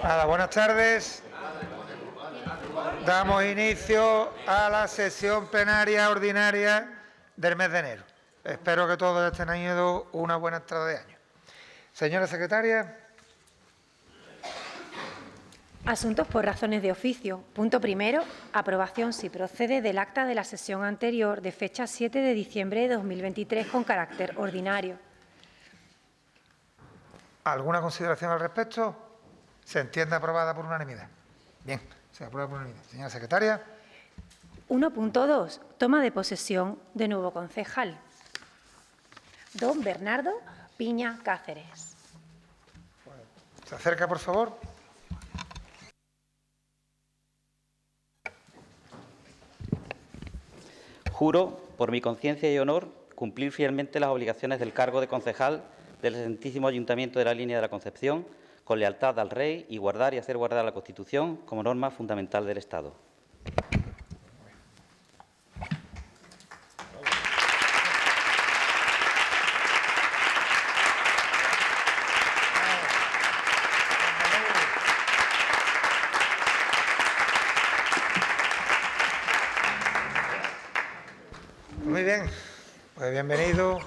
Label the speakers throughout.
Speaker 1: Nada, buenas tardes. Damos inicio a la sesión plenaria ordinaria del mes de enero. Espero que todos estén teniendo una buena entrada de año. Señora secretaria.
Speaker 2: Asuntos por razones de oficio. Punto primero. Aprobación, si procede, del acta de la sesión anterior de fecha 7 de diciembre de 2023 con carácter ordinario.
Speaker 1: ¿Alguna consideración al respecto? Se entiende aprobada por unanimidad. Bien, se aprueba por unanimidad. Señora secretaria.
Speaker 2: 1.2. Toma de posesión de nuevo concejal. Don Bernardo Piña Cáceres.
Speaker 1: Se acerca, por favor.
Speaker 3: Juro, por mi conciencia y honor, cumplir fielmente las obligaciones del cargo de concejal del Excelentísimo Ayuntamiento de la Línea de la Concepción, con lealtad al Rey y guardar y hacer guardar la Constitución como norma fundamental del Estado.
Speaker 1: Muy bien, pues bienvenido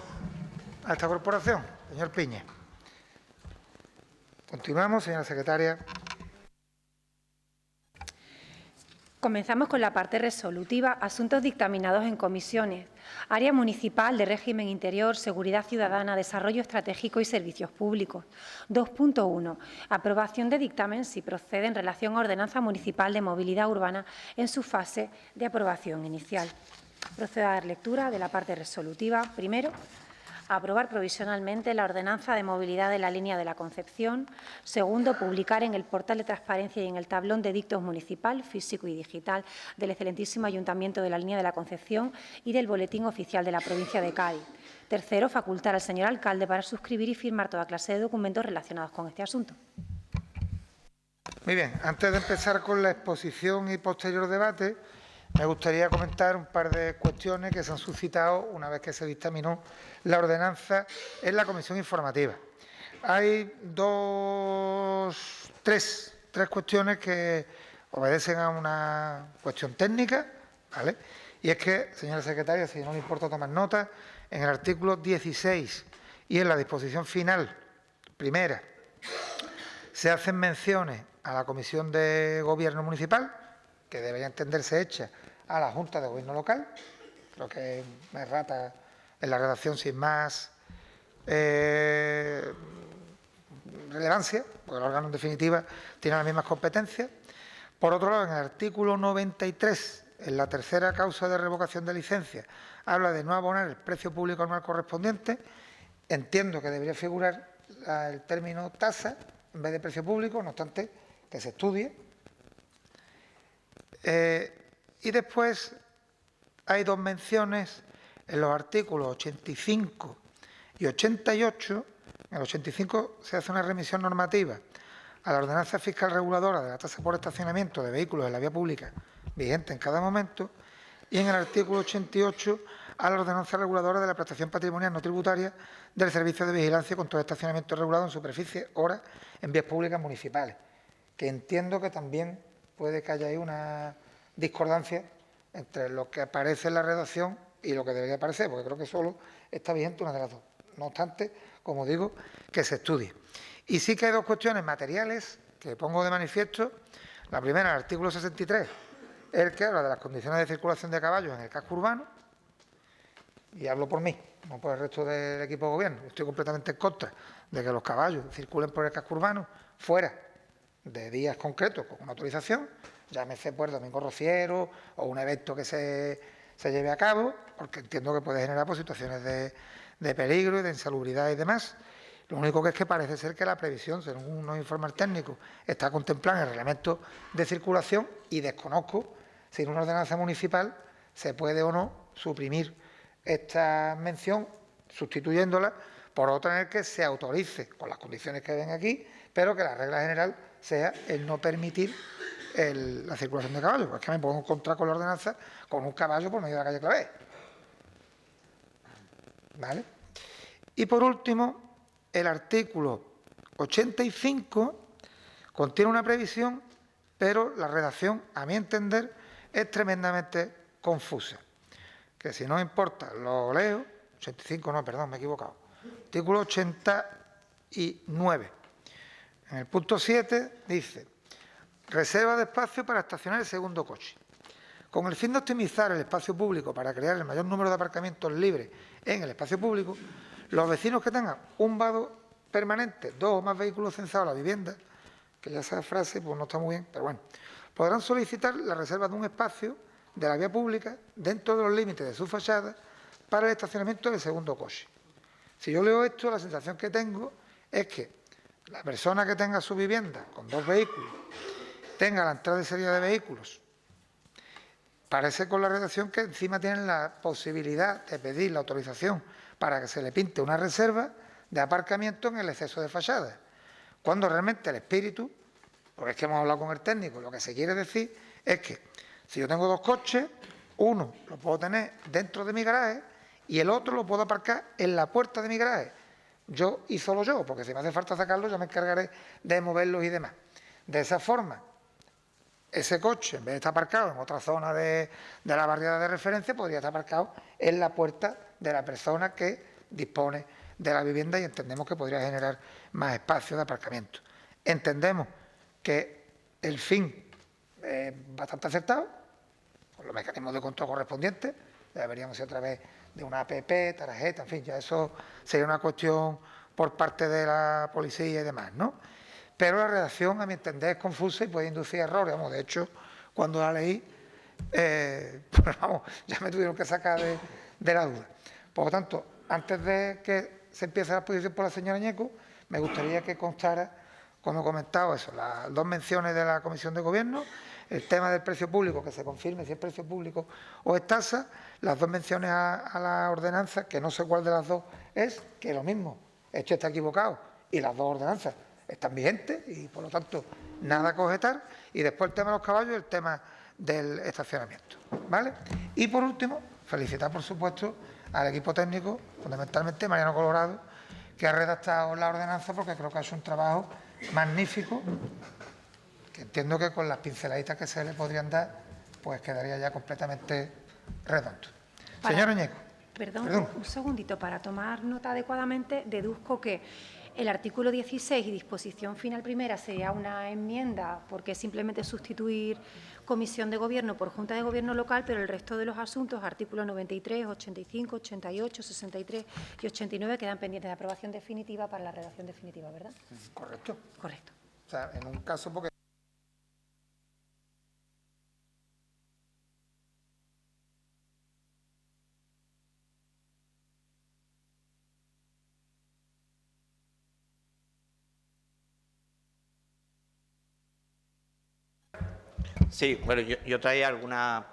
Speaker 1: a esta corporación, señor Piña. Continuamos, señora secretaria.
Speaker 2: Comenzamos con la parte resolutiva, asuntos dictaminados en comisiones. Área municipal de régimen interior, seguridad ciudadana, desarrollo estratégico y servicios públicos. 2.1. Aprobación de dictamen, si procede, en relación a ordenanza municipal de movilidad urbana en su fase de aprobación inicial. Procedo a dar lectura de la parte resolutiva. Primero, aprobar provisionalmente la ordenanza de movilidad de la Línea de la Concepción. Segundo, publicar en el portal de transparencia y en el tablón de dictos municipal, físico y digital del Excelentísimo Ayuntamiento de la Línea de la Concepción y del Boletín Oficial de la Provincia de Cádiz. Tercero, facultar al señor alcalde para suscribir y firmar toda clase de documentos relacionados con este asunto.
Speaker 1: Muy bien, antes de empezar con la exposición y posterior debate, me gustaría comentar un par de cuestiones que se han suscitado una vez que se dictaminó la ordenanza en la comisión informativa. Hay tres cuestiones que obedecen a una cuestión técnica, ¿vale? Y es que, señora secretaria, si no le importa tomar nota, en el artículo 16 y en la disposición final, primera, se hacen menciones a la Comisión de Gobierno Municipal, que debería entenderse hecha a la Junta de Gobierno Local. Creo que me rata en la redacción sin más relevancia, porque el órgano en definitiva tiene las mismas competencias. Por otro lado, en el artículo 93, en la tercera causa de revocación de licencia, habla de no abonar el precio público anual correspondiente. Entiendo que debería figurar el término tasa en vez de precio público, no obstante que se estudie. Y después hay dos menciones en los artículos 85 y 88. En el 85 se hace una remisión normativa a la ordenanza fiscal reguladora de la tasa por estacionamiento de vehículos en la vía pública vigente en cada momento, y en el artículo 88 a la ordenanza reguladora de la prestación patrimonial no tributaria del servicio de vigilancia con todo estacionamiento regulado en superficie, horas, en vías públicas municipales, que entiendo que también puede que haya ahí una discordancia entre lo que aparece en la redacción y lo que debería aparecer, porque creo que solo está vigente una de las dos. No obstante, como digo, que se estudie. Y sí que hay dos cuestiones materiales que pongo de manifiesto. La primera, el artículo 63, el que habla de las condiciones de circulación de caballos en el casco urbano, y hablo por mí, no por el resto del equipo de gobierno. Estoy completamente en contra de que los caballos circulen por el casco urbano fuera de días concretos con una autorización, llámese pues domingo rociero o un evento que se lleve a cabo, porque entiendo que puede generar pues, situaciones de peligro y de insalubridad y demás. Lo único que es que parece ser que la previsión, según nos informa el técnico, está contemplada en el reglamento de circulación, y desconozco si en una ordenanza municipal se puede o no suprimir esta mención sustituyéndola por otra en el que se autorice, con las condiciones que ven aquí, pero que la regla general sea el no permitir la circulación de caballos. Porque es que me pongo en contra con la ordenanza con un caballo por medio de la calle Clavé. ¿Vale? Y por último, el artículo 85 Contiene una previsión, pero la redacción, a mi entender, es tremendamente confusa. Que si no importa, lo leo. 85, no, perdón, me he equivocado. Artículo 89. En el punto 7 dice: reserva de espacio para estacionar el segundo coche. Con el fin de optimizar el espacio público para crear el mayor número de aparcamientos libres en el espacio público, los vecinos que tengan un vado permanente, 2 o más vehículos censados a la vivienda, que ya esa frase pues no está muy bien, pero bueno, podrán solicitar la reserva de un espacio de la vía pública dentro de los límites de su fachada para el estacionamiento del segundo coche. Si yo leo esto, la sensación que tengo es que la persona que tenga su vivienda con 2 vehículos, tenga la entrada y salida de vehículos, parece con la redacción que encima tienen la posibilidad de pedir la autorización para que se le pinte una reserva de aparcamiento en el exceso de fachada, cuando realmente el espíritu, porque es que hemos hablado con el técnico, lo que se quiere decir es que si yo tengo 2 coches, uno lo puedo tener dentro de mi garaje y el otro lo puedo aparcar en la puerta de mi garaje. Yo y solo yo, porque si me hace falta sacarlo, yo me encargaré de moverlos y demás. De esa forma, ese coche, en vez de estar aparcado en otra zona de la barriada de referencia, podría estar aparcado en la puerta de la persona que dispone de la vivienda y entendemos que podría generar más espacio de aparcamiento. Entendemos que el fin es bastante acertado, con los mecanismos de control correspondientes, deberíamos ir a través de una APP, tarjeta, en fin, ya eso sería una cuestión por parte de la policía y demás, ¿no? Pero la redacción, a mi entender, es confusa y puede inducir errores. Vamos, de hecho, cuando la leí, pues vamos, ya me tuvieron que sacar de la duda. Por lo tanto, antes de que se empiece la exposición por la señora Ñeco, me gustaría que constara, como he comentado, eso, las 2 menciones de la Comisión de Gobierno, el tema del precio público, que se confirme si es precio público o es tasa, las 2 menciones a la ordenanza, que no sé cuál de las 2 es, que lo mismo, este está equivocado, y las 2 ordenanzas están vigentes y, por lo tanto, nada que objetar. Y después el tema de los caballos y el tema del estacionamiento, ¿vale? Y, por último, felicitar, por supuesto, al equipo técnico, fundamentalmente Mariano Colorado, que ha redactado la ordenanza, porque creo que ha hecho un trabajo magnífico, que entiendo que con las pinceladitas que se le podrían dar, pues quedaría ya completamente redondo. Señora Ñeco.
Speaker 2: Perdón, un segundito. Para tomar nota adecuadamente, deduzco que el artículo 16 y disposición final primera sería una enmienda porque es simplemente sustituir Comisión de Gobierno por Junta de Gobierno local, pero el resto de los asuntos, artículos 93, 85, 88, 63 y 89, quedan pendientes de aprobación definitiva para la redacción definitiva, ¿verdad?
Speaker 1: Correcto.
Speaker 2: Correcto.
Speaker 1: O sea, en un caso porque...
Speaker 4: Sí, bueno, yo traía alguna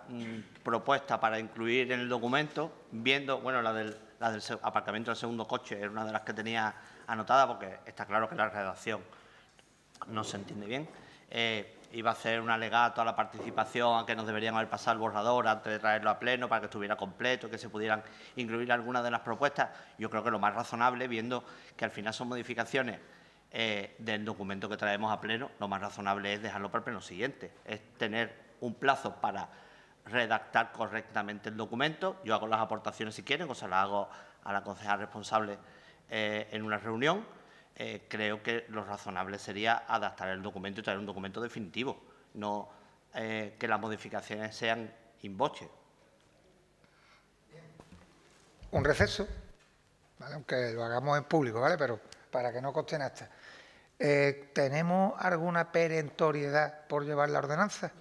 Speaker 4: propuesta para incluir en el documento, viendo, bueno, la del aparcamiento del segundo coche era una de las que tenía anotada, porque está claro que la redacción no se entiende bien. Iba a hacer un alegato a la participación, a que nos deberían haber pasado el borrador antes de traerlo a pleno para que estuviera completo, que se pudieran incluir algunas de las propuestas. Yo creo que lo más razonable, viendo que al final son modificaciones del documento que traemos a pleno, lo más razonable es dejarlo para el pleno siguiente, es tener un plazo para redactar correctamente el documento. Yo hago las aportaciones si quieren, o se las hago a la concejal responsable en una reunión. Creo que lo razonable sería adaptar el documento y traer un documento definitivo, no que las modificaciones sean in voce.
Speaker 1: Un receso, ¿vale? Aunque lo hagamos en público, ¿vale? Pero para que no conste nada. ¿Tenemos alguna perentoriedad por llevar la ordenanza?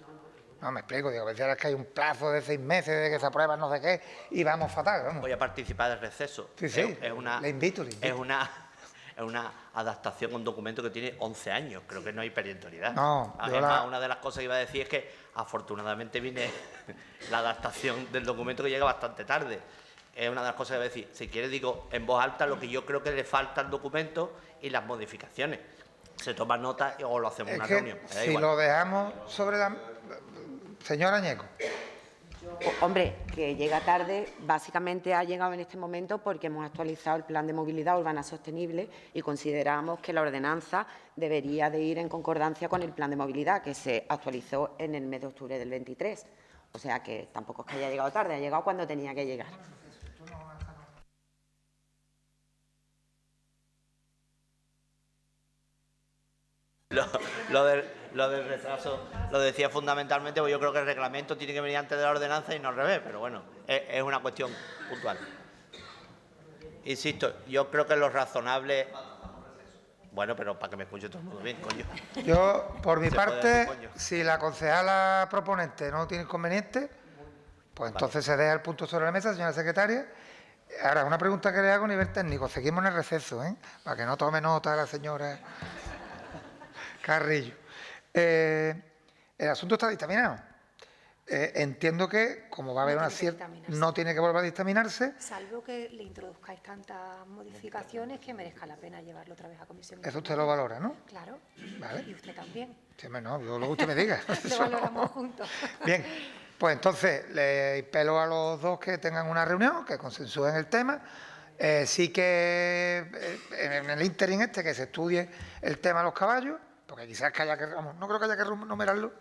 Speaker 1: No, me explico, digo, a veces es que hay un plazo de 6 meses de que se aprueba no sé qué y vamos fatal, vamos.
Speaker 4: Voy a participar del receso.
Speaker 1: Sí, sí, le invito.
Speaker 4: Es una adaptación a un documento que tiene 11 años, creo que no hay perentoriedad.
Speaker 1: No,
Speaker 4: además, una de las cosas que iba a decir es que afortunadamente viene la adaptación del documento que llega bastante tarde. Es una de las cosas que iba a decir. Si quiere, digo en voz alta lo que yo creo que le falta al documento y las modificaciones. Se toma nota o lo hacemos en una reunión.
Speaker 1: Si lo dejamos sobre la... Señora Ñeco.
Speaker 5: Hombre, que llega tarde, básicamente ha llegado en este momento porque hemos actualizado el Plan de Movilidad Urbana Sostenible y consideramos que la ordenanza debería de ir en concordancia con el Plan de Movilidad, que se actualizó en el mes de octubre del 23. O sea que tampoco es que haya llegado tarde, ha llegado cuando tenía que llegar.
Speaker 4: Lo del retraso lo decía fundamentalmente porque yo creo que el reglamento tiene que venir antes de la ordenanza y no al revés, pero bueno, es una cuestión puntual. Insisto, yo creo que lo razonable... Bueno, pero para que me escuche todo el mundo bien, coño.
Speaker 1: Yo, por mi
Speaker 4: Se puede
Speaker 1: parte,
Speaker 4: decir, coño.
Speaker 1: si la concejala proponente no tiene inconveniente, pues entonces se deja el punto sobre la mesa, señora secretaria. Ahora, una pregunta que le hago a nivel técnico. Seguimos en el receso, para que no tome nota la señora Carrillo. El asunto está dictaminado. Entiendo que, como va a haber una cierta... No tiene que volver a dictaminarse.
Speaker 2: Salvo que le introduzcáis tantas modificaciones que merezca la pena llevarlo otra vez a comisión.
Speaker 1: Eso usted lo valora, ¿no?
Speaker 2: Claro.
Speaker 1: Vale.
Speaker 2: Y usted también.
Speaker 1: Sí, no, yo lo que usted me diga.
Speaker 2: Lo valoramos juntos.
Speaker 1: Bien, pues entonces le apelo a los dos que tengan una reunión, que consensúen el tema. Sí que en el ínterin que se estudie el tema de los caballos, porque quizás que haya que, vamos, no creo que haya que remunerarlo,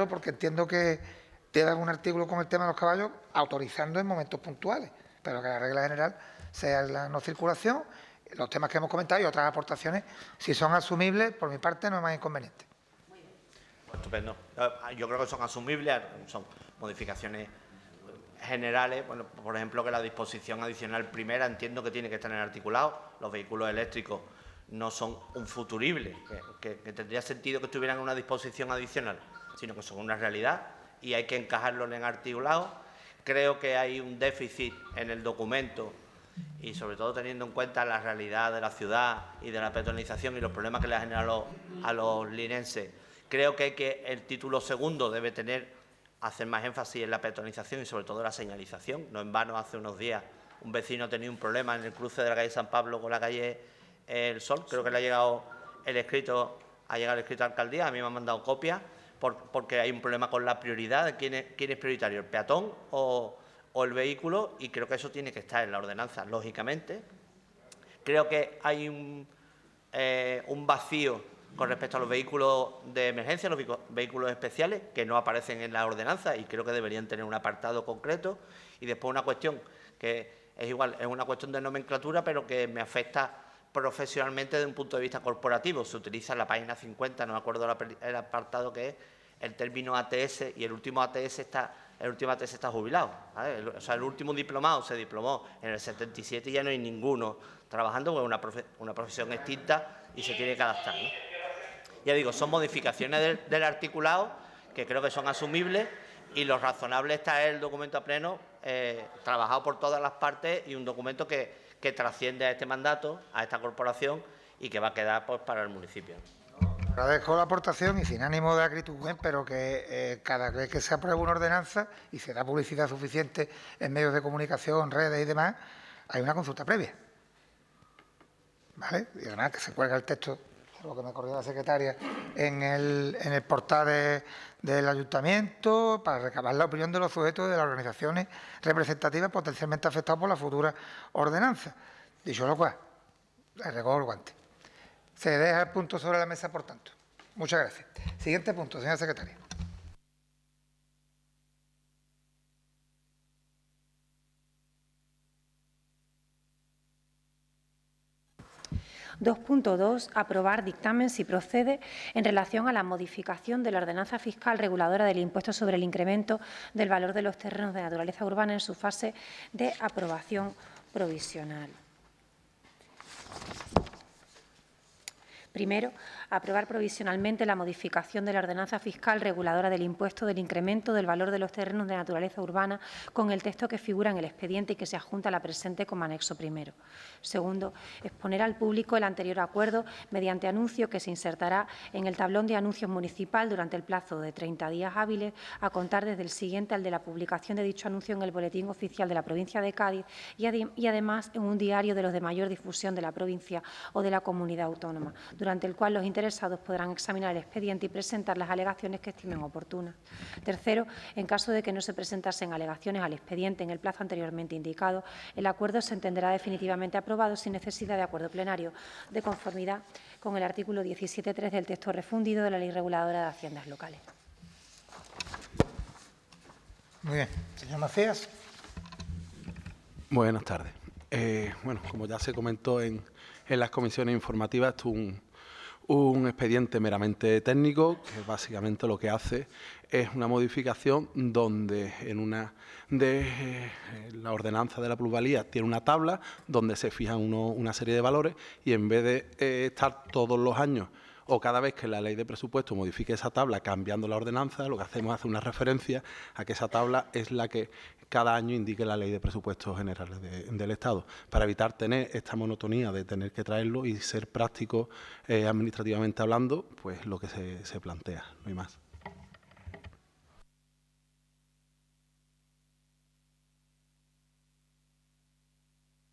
Speaker 1: porque entiendo que debe haber un artículo con el tema de los caballos autorizando en momentos puntuales, pero que la regla general sea la no circulación. Los temas que hemos comentado y otras aportaciones, si son asumibles, por mi parte no es más inconveniente.
Speaker 4: Estupendo. Yo creo que son asumibles, son modificaciones generales. Bueno, por ejemplo, que la disposición adicional primera entiendo que tiene que estar en el articulado. Los vehículos eléctricos no son un futurible, que tendría sentido que estuvieran en una disposición adicional, sino que son una realidad y hay que encajarlo en el articulado. Creo que hay un déficit en el documento y sobre todo teniendo en cuenta la realidad de la ciudad y de la peatonalización y los problemas que le ha generado a los linenses. Creo que el título segundo debe hacer más énfasis en la peatonalización y sobre todo en la señalización. No en vano, hace unos días un vecino ha tenido un problema en el cruce de la calle San Pablo con la calle El Sol. Creo que le ha llegado el escrito a la alcaldía, a mí me han mandado copias, porque hay un problema con la prioridad de quién es prioritario, el peatón o el vehículo, y creo que eso tiene que estar en la ordenanza, lógicamente. Creo que hay un vacío con respecto a los vehículos de emergencia, los vehículos especiales, que no aparecen en la ordenanza y creo que deberían tener un apartado concreto. Y después una cuestión que es igual, es una cuestión de nomenclatura, pero que me afecta profesionalmente desde un punto de vista corporativo. Se utiliza en la página 50, no me acuerdo el apartado que es, el término ATS, y el último ATS está jubilado, ¿vale? O sea, el último diplomado se diplomó en el 77 y ya no hay ninguno trabajando, porque es una profesión extinta y se tiene que adaptar, ¿no? Ya digo, son modificaciones del articulado que creo que son asumibles, y lo razonable está el documento a pleno, trabajado por todas las partes, y un documento que trasciende a este mandato, a esta corporación, y que va a quedar pues para el municipio.
Speaker 1: Agradezco la aportación y sin ánimo de acritud, pero que cada vez que se aprueba una ordenanza y se da publicidad suficiente en medios de comunicación, redes y demás, hay una consulta previa, ¿vale? Y además que se cuelga el texto, lo que me corrió la secretaria, en el portal del ayuntamiento para recabar la opinión de los sujetos de las organizaciones representativas potencialmente afectados por la futura ordenanza. Dicho lo cual, le recojo el guante. Se deja el punto sobre la mesa, por tanto. Muchas gracias. Siguiente punto, señora secretaria.
Speaker 2: (2.2) Aprobar dictamen, si procede, en relación a la modificación de la ordenanza fiscal reguladora del impuesto sobre el incremento del valor de los terrenos de naturaleza urbana en su fase de aprobación provisional. Primero, aprobar provisionalmente la modificación de la ordenanza fiscal reguladora del impuesto del incremento del valor de los terrenos de naturaleza urbana con el texto que figura en el expediente y que se adjunta a la presente como anexo primero. Segundo, exponer al público el anterior acuerdo mediante anuncio que se insertará en el tablón de anuncios municipal durante el plazo de 30 días hábiles a contar desde el siguiente al de la publicación de dicho anuncio en el Boletín Oficial de la Provincia de Cádiz y además en un diario de los de mayor difusión de la provincia o de la comunidad autónoma, durante el cual los interesados podrán examinar el expediente y presentar las alegaciones que estimen oportunas. Tercero, en caso de que no se presentasen alegaciones al expediente en el plazo anteriormente indicado, el acuerdo se entenderá definitivamente aprobado sin necesidad de acuerdo plenario, de conformidad con el artículo 17.3 del texto refundido de la Ley Reguladora de Haciendas Locales.
Speaker 1: Muy bien. Señor Macías.
Speaker 6: Buenas tardes. Bueno, como ya se comentó en las comisiones informativas, esto es un expediente meramente técnico que básicamente lo que hace es una modificación donde en una de la ordenanza de la plusvalía tiene una tabla donde se fijan una serie de valores y en vez de estar todos los años o cada vez que la ley de presupuesto modifique esa tabla cambiando la ordenanza, lo que hacemos es hacer una referencia a que esa tabla es la que cada año indique la ley de presupuestos generales del Estado, para evitar tener esta monotonía de tener que traerlo y ser práctico administrativamente hablando, pues lo que se plantea, no hay más.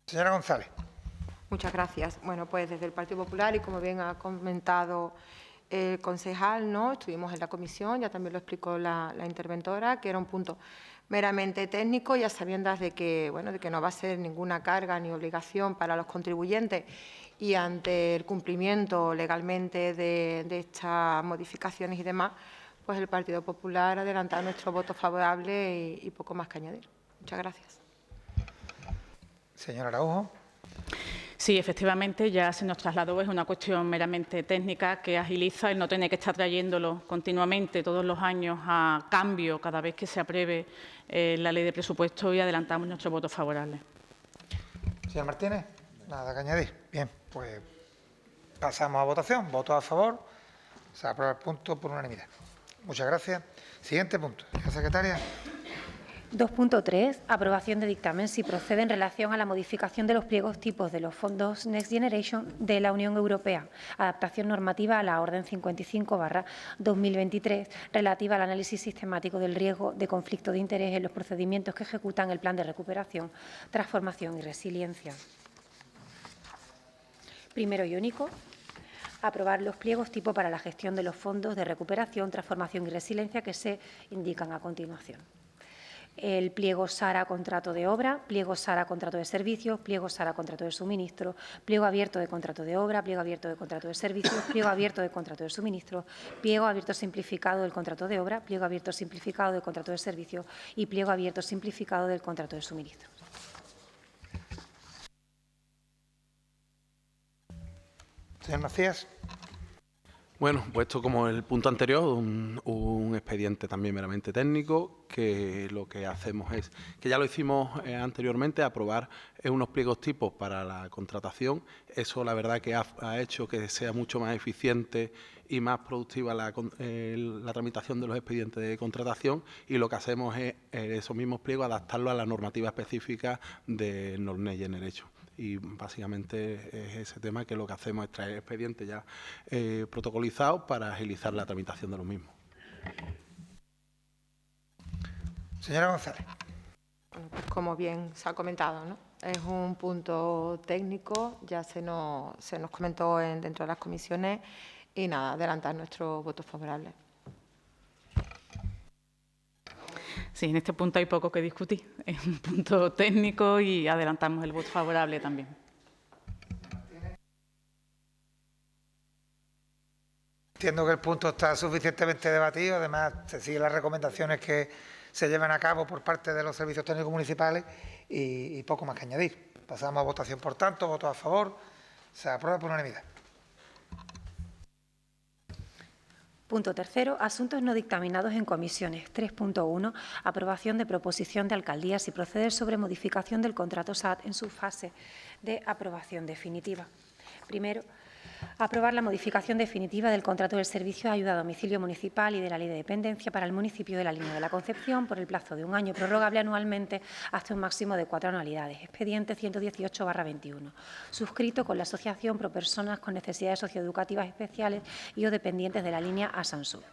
Speaker 1: Señora González.
Speaker 7: Muchas gracias. Bueno, pues desde el Partido Popular y como bien ha comentado el concejal, ¿no? Estuvimos en la comisión, ya también lo explicó la interventora, que era un punto meramente técnico, ya sabiendas de que, bueno, de que no va a ser ninguna carga ni obligación para los contribuyentes y ante el cumplimiento legalmente de estas modificaciones y demás, pues el Partido Popular adelanta nuestro voto favorable y poco más que añadir. Muchas gracias.
Speaker 1: Señora Araujo.
Speaker 8: Sí, efectivamente, ya se nos trasladó, es una cuestión meramente técnica que agiliza el no tener que estar trayéndolo continuamente todos los años a cambio cada vez que se apruebe la ley de presupuesto y adelantamos nuestro voto favorable.
Speaker 1: Señor Martínez, nada que añadir. Bien, pues pasamos a votación. Voto a favor. Se aprueba el punto por unanimidad. Muchas gracias. Siguiente punto. Señora secretaria.
Speaker 2: 2.3. Aprobación de dictamen si procede en relación a la modificación de los pliegos tipos de los fondos Next Generation de la Unión Europea. Adaptación normativa a la Orden 55/2023 relativa al análisis sistemático del riesgo de conflicto de interés en los procedimientos que ejecutan el Plan de Recuperación, Transformación y Resiliencia. Primero y único. Aprobar los pliegos tipo para la gestión de los fondos de recuperación, transformación y resiliencia que se indican a continuación. El pliego SARA contrato de obra, pliego SARA contrato de servicios, pliego SARA contrato de suministro, pliego abierto de contrato de obra, pliego abierto de contrato de servicios, pliego abierto de contrato de suministro, pliego abierto simplificado del contrato de obra, pliego abierto simplificado del contrato de servicios y pliego abierto simplificado del contrato de suministro.
Speaker 1: Señor Macías.
Speaker 6: Bueno, puesto como el punto anterior, un expediente también meramente técnico, que lo que hacemos es, que ya lo hicimos anteriormente, aprobar unos pliegos tipos para la contratación. Eso la verdad que ha hecho que sea mucho más eficiente y más productiva la tramitación de los expedientes de contratación, y lo que hacemos es esos mismos pliegos adaptarlos a la normativa específica de Next Generation. Y básicamente es ese tema que lo que hacemos es traer expedientes ya protocolizados para agilizar la tramitación de los mismos.
Speaker 1: Señora González.
Speaker 7: Bueno, pues como bien se ha comentado, ¿no? Es un punto técnico, ya se nos comentó dentro de las comisiones y nada, adelantar nuestro voto favorable.
Speaker 8: Sí, en este punto hay poco que discutir. Es un punto técnico y adelantamos el voto favorable también.
Speaker 1: Entiendo que el punto está suficientemente debatido. Además, se siguen las recomendaciones que se llevan a cabo por parte de los servicios técnicos municipales y poco más que añadir. Pasamos a votación, por tanto. Votos a favor. Se aprueba por unanimidad.
Speaker 2: Punto tercero. Asuntos no dictaminados en comisiones. 3.1. Aprobación de proposición de alcaldía si procede sobre modificación del contrato SAT en su fase de aprobación definitiva. Primero, aprobar la modificación definitiva del contrato del servicio de ayuda a domicilio municipal y de la Ley de Dependencia para el municipio de la Línea de la Concepción por el plazo de un año, prorrogable anualmente hasta un máximo de 4 anualidades. Expediente 118/21. Suscrito con la Asociación Pro Personas con Necesidades Socioeducativas Especiales y o dependientes de la línea ASANSUR.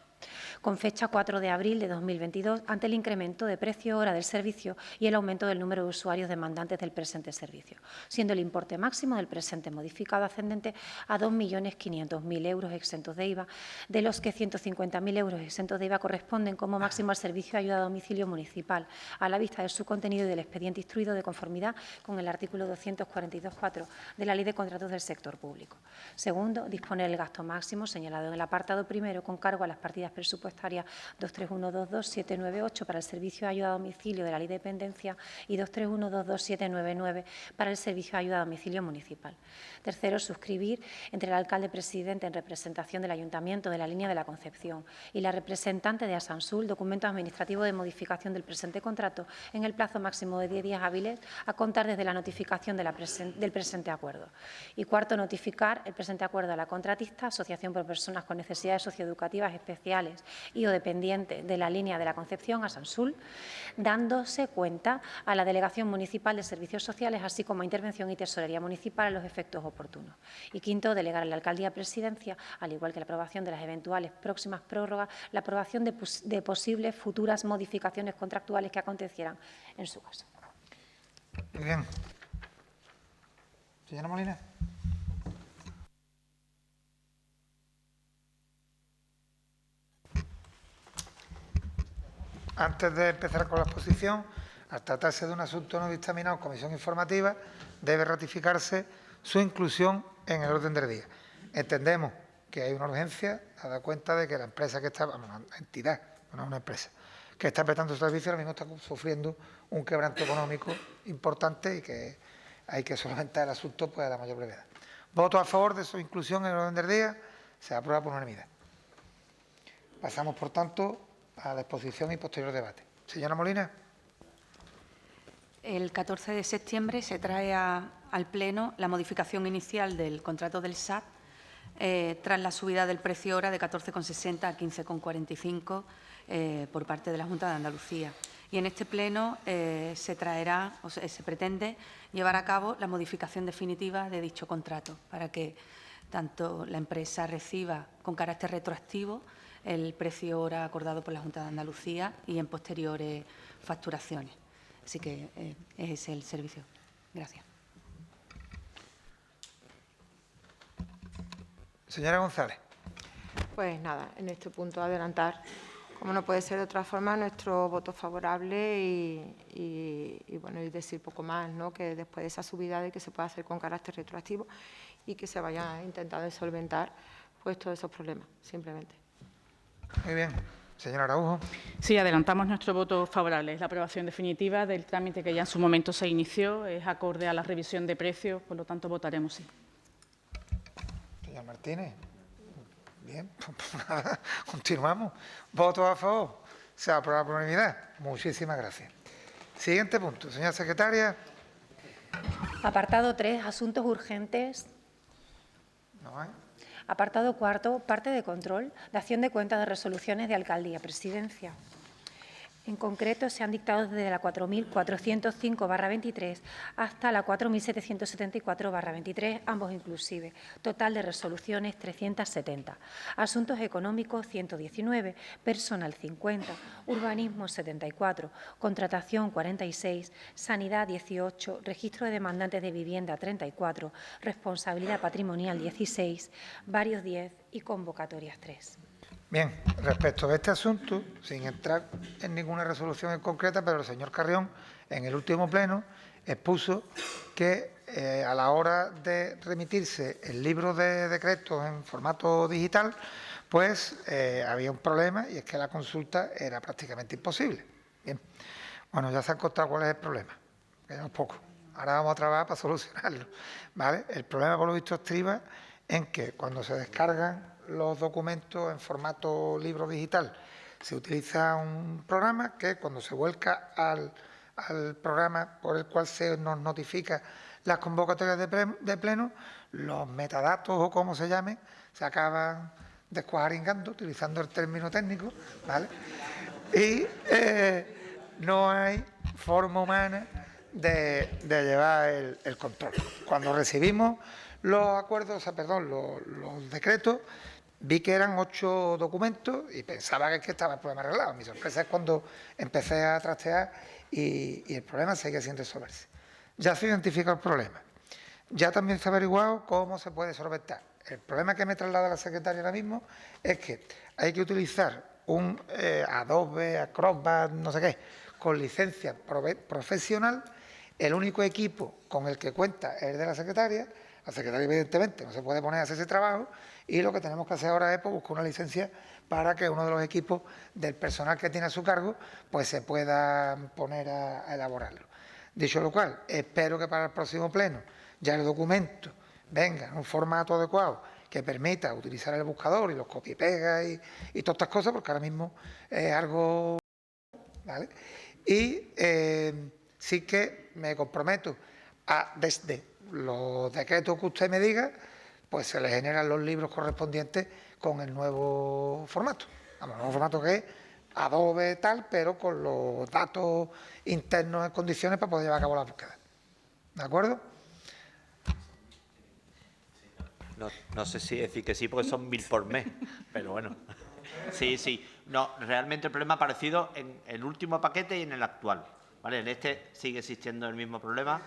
Speaker 2: con fecha 4 de abril de 2022, ante el incremento de precio hora del servicio y el aumento del número de usuarios demandantes del presente servicio, siendo el importe máximo del presente modificado ascendente a 2.500.000 euros exentos de IVA, de los que 150.000 euros exentos de IVA corresponden como máximo al servicio de ayuda a domicilio municipal, a la vista de su contenido y del expediente instruido de conformidad con el artículo 242.4 de la Ley de Contratos del Sector Público. Segundo, disponer el gasto máximo señalado en el apartado primero con cargo a las partidas presupuestarias 23122.798 para el servicio de ayuda a domicilio de la Ley de Dependencia y 23122.799 para el servicio de ayuda a domicilio municipal. Tercero, suscribir entre el alcalde presidente en representación del Ayuntamiento de la Línea de la Concepción y la representante de Asansul documento administrativo de modificación del presente contrato en el plazo máximo de 10 días hábiles a contar desde la notificación del presente acuerdo. Y cuarto, notificar el presente acuerdo a la contratista, Asociación por Personas con Necesidades Socioeducativas Especiales y o dependientes de la Línea de la Concepción, Asansul, dándose cuenta a la Delegación Municipal de Servicios Sociales, así como a Intervención y Tesorería Municipal a los efectos oportunos. Y quinto, delegar a la Alcaldía Presidencia, al igual que la aprobación de las eventuales próximas prórrogas, la aprobación de posibles futuras modificaciones contractuales que acontecieran en su caso.
Speaker 1: Muy bien. Señora Molina. Antes de empezar con la exposición, al tratarse de un asunto no dictaminado en comisión informativa, debe ratificarse su inclusión en el orden del día. Entendemos que hay una urgencia, dada cuenta de que la empresa que está, vamos, una entidad, no una empresa, que está prestando servicio ahora mismo está sufriendo un quebranto económico importante y que hay que solventar el asunto pues, a la mayor brevedad. Voto a favor de su inclusión en el orden del día. Se aprueba por unanimidad. Pasamos, por tanto, a la exposición y posterior debate. Señora Molina.
Speaker 9: El 14 de septiembre se trae al Pleno la modificación inicial del contrato del SAT tras la subida del precio hora de 14,60 a 15,45 por parte de la Junta de Andalucía. Y en este Pleno se pretende llevar a cabo la modificación definitiva de dicho contrato para que tanto la empresa reciba con carácter retroactivo el precio hora acordado por la Junta de Andalucía y en posteriores facturaciones. Así que ese es el servicio. Gracias.
Speaker 1: Señora González.
Speaker 7: Pues nada, en este punto adelantar, como no puede ser de otra forma, nuestro voto favorable y bueno, y decir poco más, ¿no? Que después de esa subida de que se pueda hacer con carácter retroactivo y que se vaya intentando solventar pues todos esos problemas, simplemente.
Speaker 1: Muy bien. Señora Araujo.
Speaker 8: Sí, adelantamos nuestro voto favorable. Es la aprobación definitiva del trámite que ya en su momento se inició. Es acorde a la revisión de precios, por lo tanto votaremos sí.
Speaker 1: Señor Martínez. Bien, continuamos. Voto a favor. Se aprueba por unanimidad. Muchísimas gracias. Siguiente punto. Señora secretaria.
Speaker 2: Apartado 3. Asuntos urgentes.
Speaker 1: No hay.
Speaker 2: Apartado cuarto, parte de control, dación de cuenta de resoluciones de alcaldía, presidencia. En concreto, se han dictado desde la 4.405/23 hasta la 4.774/23, ambos inclusive. Total de resoluciones 370. Asuntos económicos 119, personal 50, urbanismo 74, contratación 46, sanidad 18, registro de demandantes de vivienda 34, responsabilidad patrimonial 16, varios 10 y convocatorias 3.
Speaker 1: Bien, respecto a este asunto, sin entrar en ninguna resolución en concreta, pero el señor Carrión, en el último pleno, expuso que a la hora de remitirse el libro de decretos en formato digital, pues había un problema y es que la consulta era prácticamente imposible. Bien, bueno, ya se han contado cuál es el problema, que es poco. Ahora vamos a trabajar para solucionarlo, ¿vale? El problema, por lo visto, estriba en que cuando se descargan los documentos en formato libro digital, se utiliza un programa que cuando se vuelca al programa por el cual se nos notifica las convocatorias de pleno, los metadatos o como se llame, se acaban descuajaringando, utilizando el término técnico, ¿vale? Y no hay forma humana de llevar el control. Cuando recibimos los acuerdos, los decretos, vi que eran 8 documentos y pensaba que estaba el problema arreglado. Mi sorpresa es cuando empecé a trastear y el problema sigue sin resolverse. Ya se identifica el problema. Ya también se ha averiguado cómo se puede solventar. El problema que me traslada la secretaria ahora mismo es que hay que utilizar un Adobe, Acrobat, no sé qué, con licencia profesional. El único equipo con el que cuenta es el de la secretaria. La secretaria, evidentemente, no se puede poner a hacer ese trabajo y lo que tenemos que hacer ahora es buscar una licencia para que uno de los equipos del personal que tiene a su cargo pues se pueda poner a elaborarlo. Dicho lo cual, espero que para el próximo pleno ya el documento venga en un formato adecuado que permita utilizar el buscador y los copia y pega y todas estas cosas, porque ahora mismo es algo... ¿vale? Y sí que me comprometo a, desde los decretos que usted me diga, pues se le generan los libros correspondientes con el nuevo formato. Vamos, el nuevo formato que es Adobe tal, pero con los datos internos en condiciones para poder llevar a cabo la búsqueda. ¿De acuerdo?
Speaker 4: No sé si decir que sí, porque son 1000 por mes, pero bueno. Sí, sí. No, realmente el problema ha aparecido en el último paquete y en el actual. ¿Vale? En este sigue existiendo el mismo problema.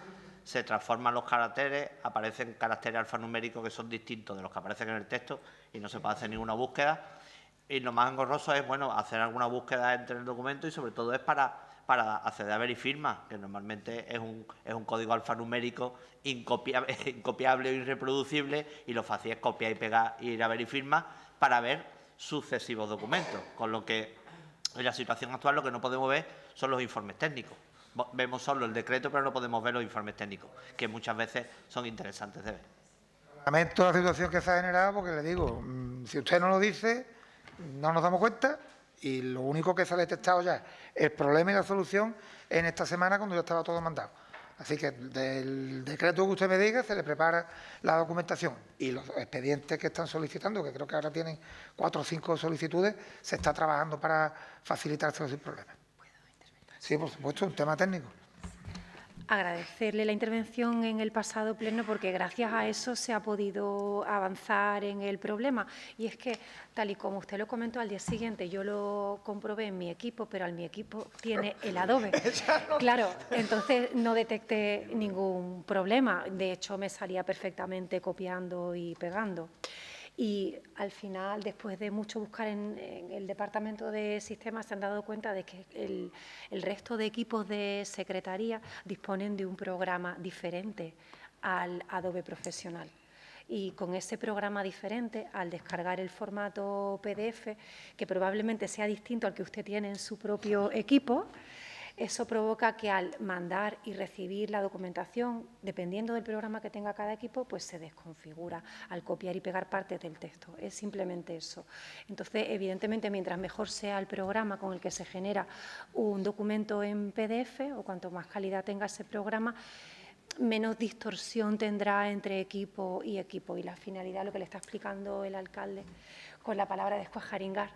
Speaker 4: Se transforman los caracteres, aparecen caracteres alfanuméricos que son distintos de los que aparecen en el texto y no se puede hacer ninguna búsqueda. Y lo más engorroso es, bueno, hacer alguna búsqueda entre el documento y sobre todo es para acceder a verifirma, que normalmente es un código alfanumérico incopiable o irreproducible, y lo fácil es copiar y pegar y ir a verifirma para ver sucesivos documentos, con lo que en la situación actual lo que no podemos ver son los informes técnicos. Vemos solo el decreto, pero no podemos ver los informes técnicos, que muchas veces son interesantes de ver.
Speaker 1: Lamento la situación que se ha generado porque le digo, si usted no lo dice, no nos damos cuenta y lo único que se ha detectado ya es el problema y la solución en esta semana cuando ya estaba todo mandado. Así que del decreto que usted me diga se le prepara la documentación y los expedientes que están solicitando, que creo que ahora tienen 4 o 5 solicitudes, se está trabajando para facilitárselo sin problema. Sí, por supuesto, un tema técnico.
Speaker 2: Agradecerle la intervención en el pasado pleno porque gracias a eso se ha podido avanzar en el problema. Y es que, tal y como usted lo comentó, al día siguiente yo lo comprobé en mi equipo, pero mi equipo tiene el Adobe. Claro, entonces no detecté ningún problema. De hecho, me salía perfectamente copiando y pegando. Y al final, después de mucho buscar en el Departamento de Sistemas, se han dado cuenta de que el resto de equipos de secretaría disponen de un programa diferente al Adobe Profesional. Y con ese programa diferente, al descargar el formato PDF, que probablemente sea distinto al que usted tiene en su propio equipo, eso provoca que al mandar y recibir la documentación, dependiendo del programa que tenga cada equipo, pues se desconfigura al copiar y pegar partes del texto. Es simplemente eso. Entonces, evidentemente, mientras mejor sea el programa con el que se genera un documento en PDF, o cuanto más calidad tenga ese programa, menos distorsión tendrá entre equipo y equipo. Y la finalidad, lo que le está explicando el alcalde con la palabra descuajaringar,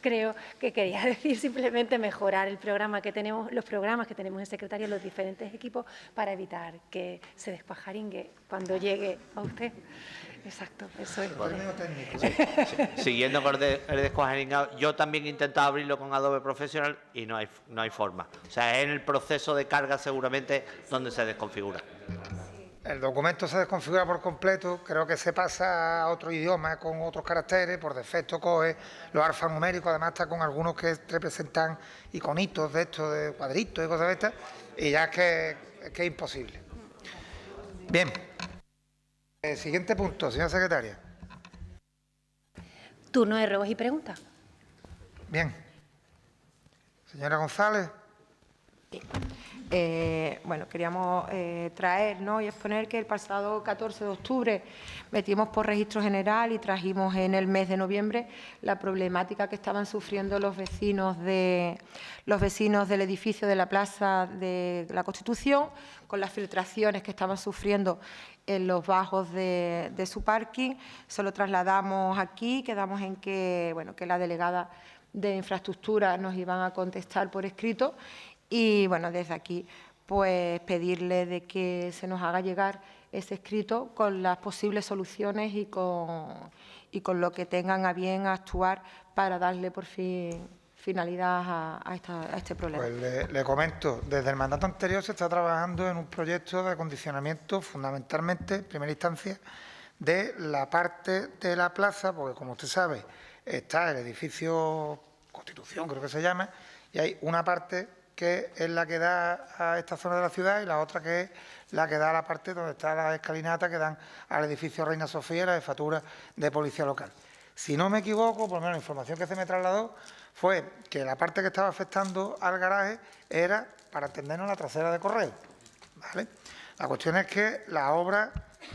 Speaker 2: creo que quería decir simplemente mejorar el programa que tenemos, los programas que tenemos en secretaría en los diferentes equipos para evitar que se descuajaringue cuando llegue a usted. Exacto, eso es.
Speaker 4: Bueno, siguiendo con el descuajaringado, yo también he intentado abrirlo con Adobe Professional y no hay forma. O sea, es en el proceso de carga seguramente donde se desconfigura.
Speaker 1: El documento se desconfigura por completo, creo que se pasa a otro idioma con otros caracteres, por defecto coge los alfanuméricos, además está con algunos que representan iconitos de estos, de cuadritos y cosas de estas, y ya es que es imposible. Bien. Siguiente punto, señora secretaria.
Speaker 2: Turno de ruegos y preguntas.
Speaker 1: Bien. Señora González.
Speaker 7: Bueno, queríamos traer, ¿no?, y exponer que el pasado 14 de octubre metimos por registro general y trajimos en el mes de noviembre la problemática que estaban sufriendo los vecinos del edificio de la Plaza de la Constitución con las filtraciones que estaban sufriendo en los bajos de su parking. Eso lo trasladamos aquí, quedamos en que, bueno, que la delegada de infraestructura nos iban a contestar por escrito. Y, bueno, desde aquí pues pedirle de que se nos haga llegar ese escrito con las posibles soluciones y con lo que tengan a bien actuar para darle por fin finalidad a este problema.
Speaker 1: Pues le comento, desde el mandato anterior se está trabajando en un proyecto de acondicionamiento, fundamentalmente, en primera instancia, de la parte de la plaza, porque como usted sabe, está el edificio Constitución, creo que se llama, y hay una parte que es la que da a esta zona de la ciudad y la otra que es la que da a la parte donde está la escalinata que dan al edificio Reina Sofía y la jefatura de policía local. Si no me equivoco, por lo menos la información que se me trasladó fue que la parte que estaba afectando al garaje era, para entendernos, la trasera de correo, ¿vale? La cuestión es que las obras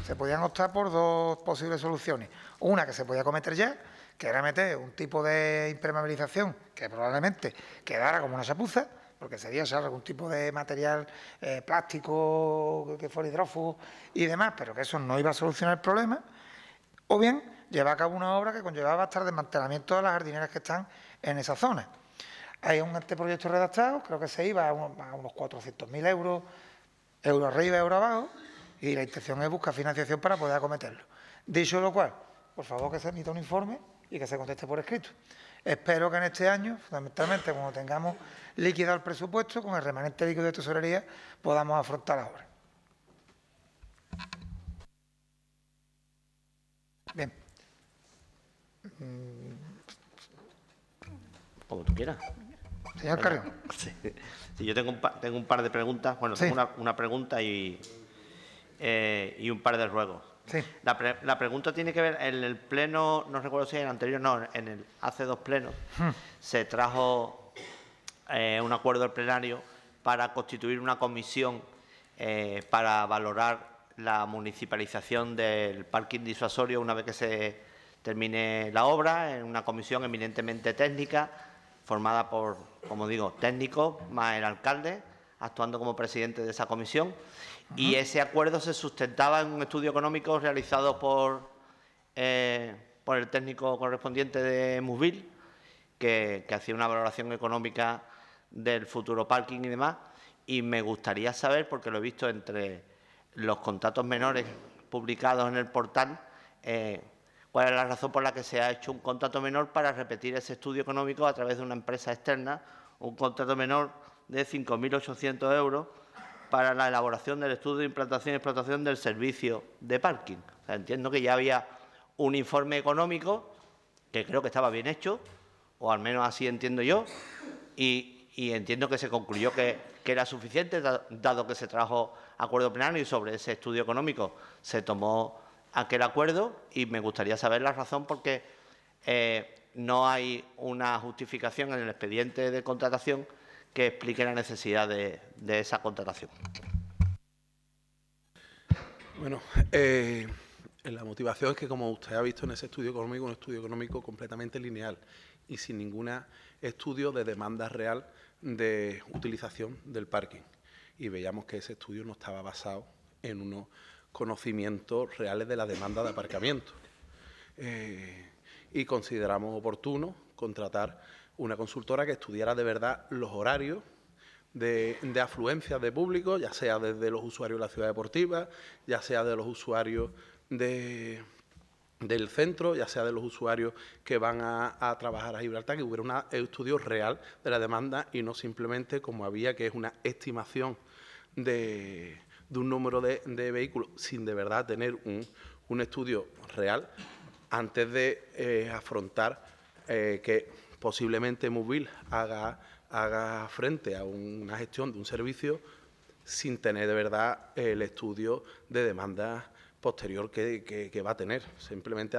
Speaker 1: se podían optar por dos posibles soluciones. Una que se podía cometer ya, que era meter un tipo de impermeabilización que probablemente quedara como una chapuza, porque sería usar algún tipo de material plástico, que fuera hidrófugo y demás, pero que eso no iba a solucionar el problema, o bien llevar a cabo una obra que conllevaba hasta el desmantelamiento de las jardineras que están en esa zona. Hay un anteproyecto redactado, creo que se iba a unos 400.000 euros, euro arriba, euro abajo, y la intención es buscar financiación para poder acometerlo. Dicho lo cual, por favor que se emita un informe y que se conteste por escrito. Espero que en este año, fundamentalmente, cuando tengamos liquidado el presupuesto, con el remanente líquido de tesorería, podamos afrontar la obra. Bien.
Speaker 4: Como tú quieras.
Speaker 1: Señor Carrión.
Speaker 4: Sí. Sí, yo tengo un par de preguntas. Bueno,
Speaker 1: sí.
Speaker 4: tengo una pregunta y un par de ruegos.
Speaker 1: Sí.
Speaker 4: La pregunta tiene que ver, en el pleno, no recuerdo si en el anterior, no, hace dos plenos, se trajo un acuerdo del plenario para constituir una comisión para valorar la municipalización del parking disuasorio una vez que se termine la obra, en una comisión eminentemente técnica, formada por, como digo, técnicos, más el alcalde, actuando como presidente de esa comisión. Y ese acuerdo se sustentaba en un estudio económico realizado por el técnico correspondiente de Movil, que hacía una valoración económica del futuro parking y demás. Y me gustaría saber, porque lo he visto entre los contratos menores publicados en el portal, cuál es la razón por la que se ha hecho un contrato menor para repetir ese estudio económico a través de una empresa externa, un contrato menor de 5.800 euros, para la elaboración del estudio de implantación y explotación del servicio de parking. O sea, entiendo que ya había un informe económico que creo que estaba bien hecho, o al menos así entiendo yo, y entiendo que se concluyó que era suficiente, dado que se trajo acuerdo plenario y sobre ese estudio económico se tomó aquel acuerdo, y me gustaría saber la razón porque no hay una justificación en el expediente de contratación que explique la necesidad de esa contratación.
Speaker 6: Bueno, la motivación es que, como usted ha visto en ese estudio económico, un estudio económico completamente lineal y sin ningún estudio de demanda real de utilización del parking. Y veíamos que ese estudio no estaba basado en unos conocimientos reales de la demanda de aparcamiento. Y consideramos oportuno contratar una consultora que estudiara de verdad los horarios de afluencia de público, ya sea desde los usuarios de la ciudad deportiva, ya sea de los usuarios del centro, ya sea de los usuarios que van a trabajar a Gibraltar, que hubiera un estudio real de la demanda y no simplemente como había, que es una estimación de un número de vehículos sin de verdad tener un estudio real antes de afrontar que posiblemente Movil haga frente a una gestión de un servicio sin tener de verdad el estudio de demanda posterior que va a tener. Simplemente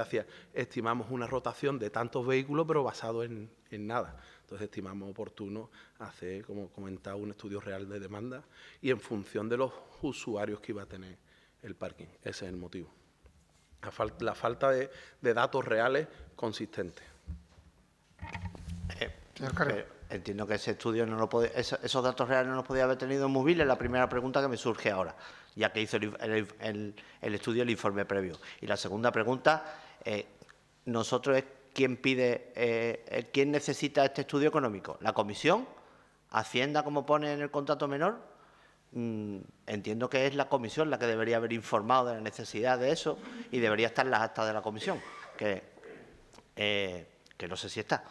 Speaker 6: estimamos una rotación de tantos vehículos, pero basado en nada. Entonces estimamos oportuno hacer, como comentaba, un estudio real de demanda y en función de los usuarios que iba a tener el parking. Ese es el motivo. La falta de datos reales consistentes.
Speaker 4: Entiendo que ese estudio no lo puede, esos datos reales no los podía haber tenido en Movil. Es la primera pregunta que me surge ahora, ya que hizo el estudio, el informe previo. Y la segunda pregunta, nosotros es quién pide, quién necesita este estudio económico. ¿La Comisión? ¿Hacienda, como pone en el contrato menor? entiendo que es la comisión la que debería haber informado de la necesidad de eso y debería estar en las actas de la comisión, que no sé si está.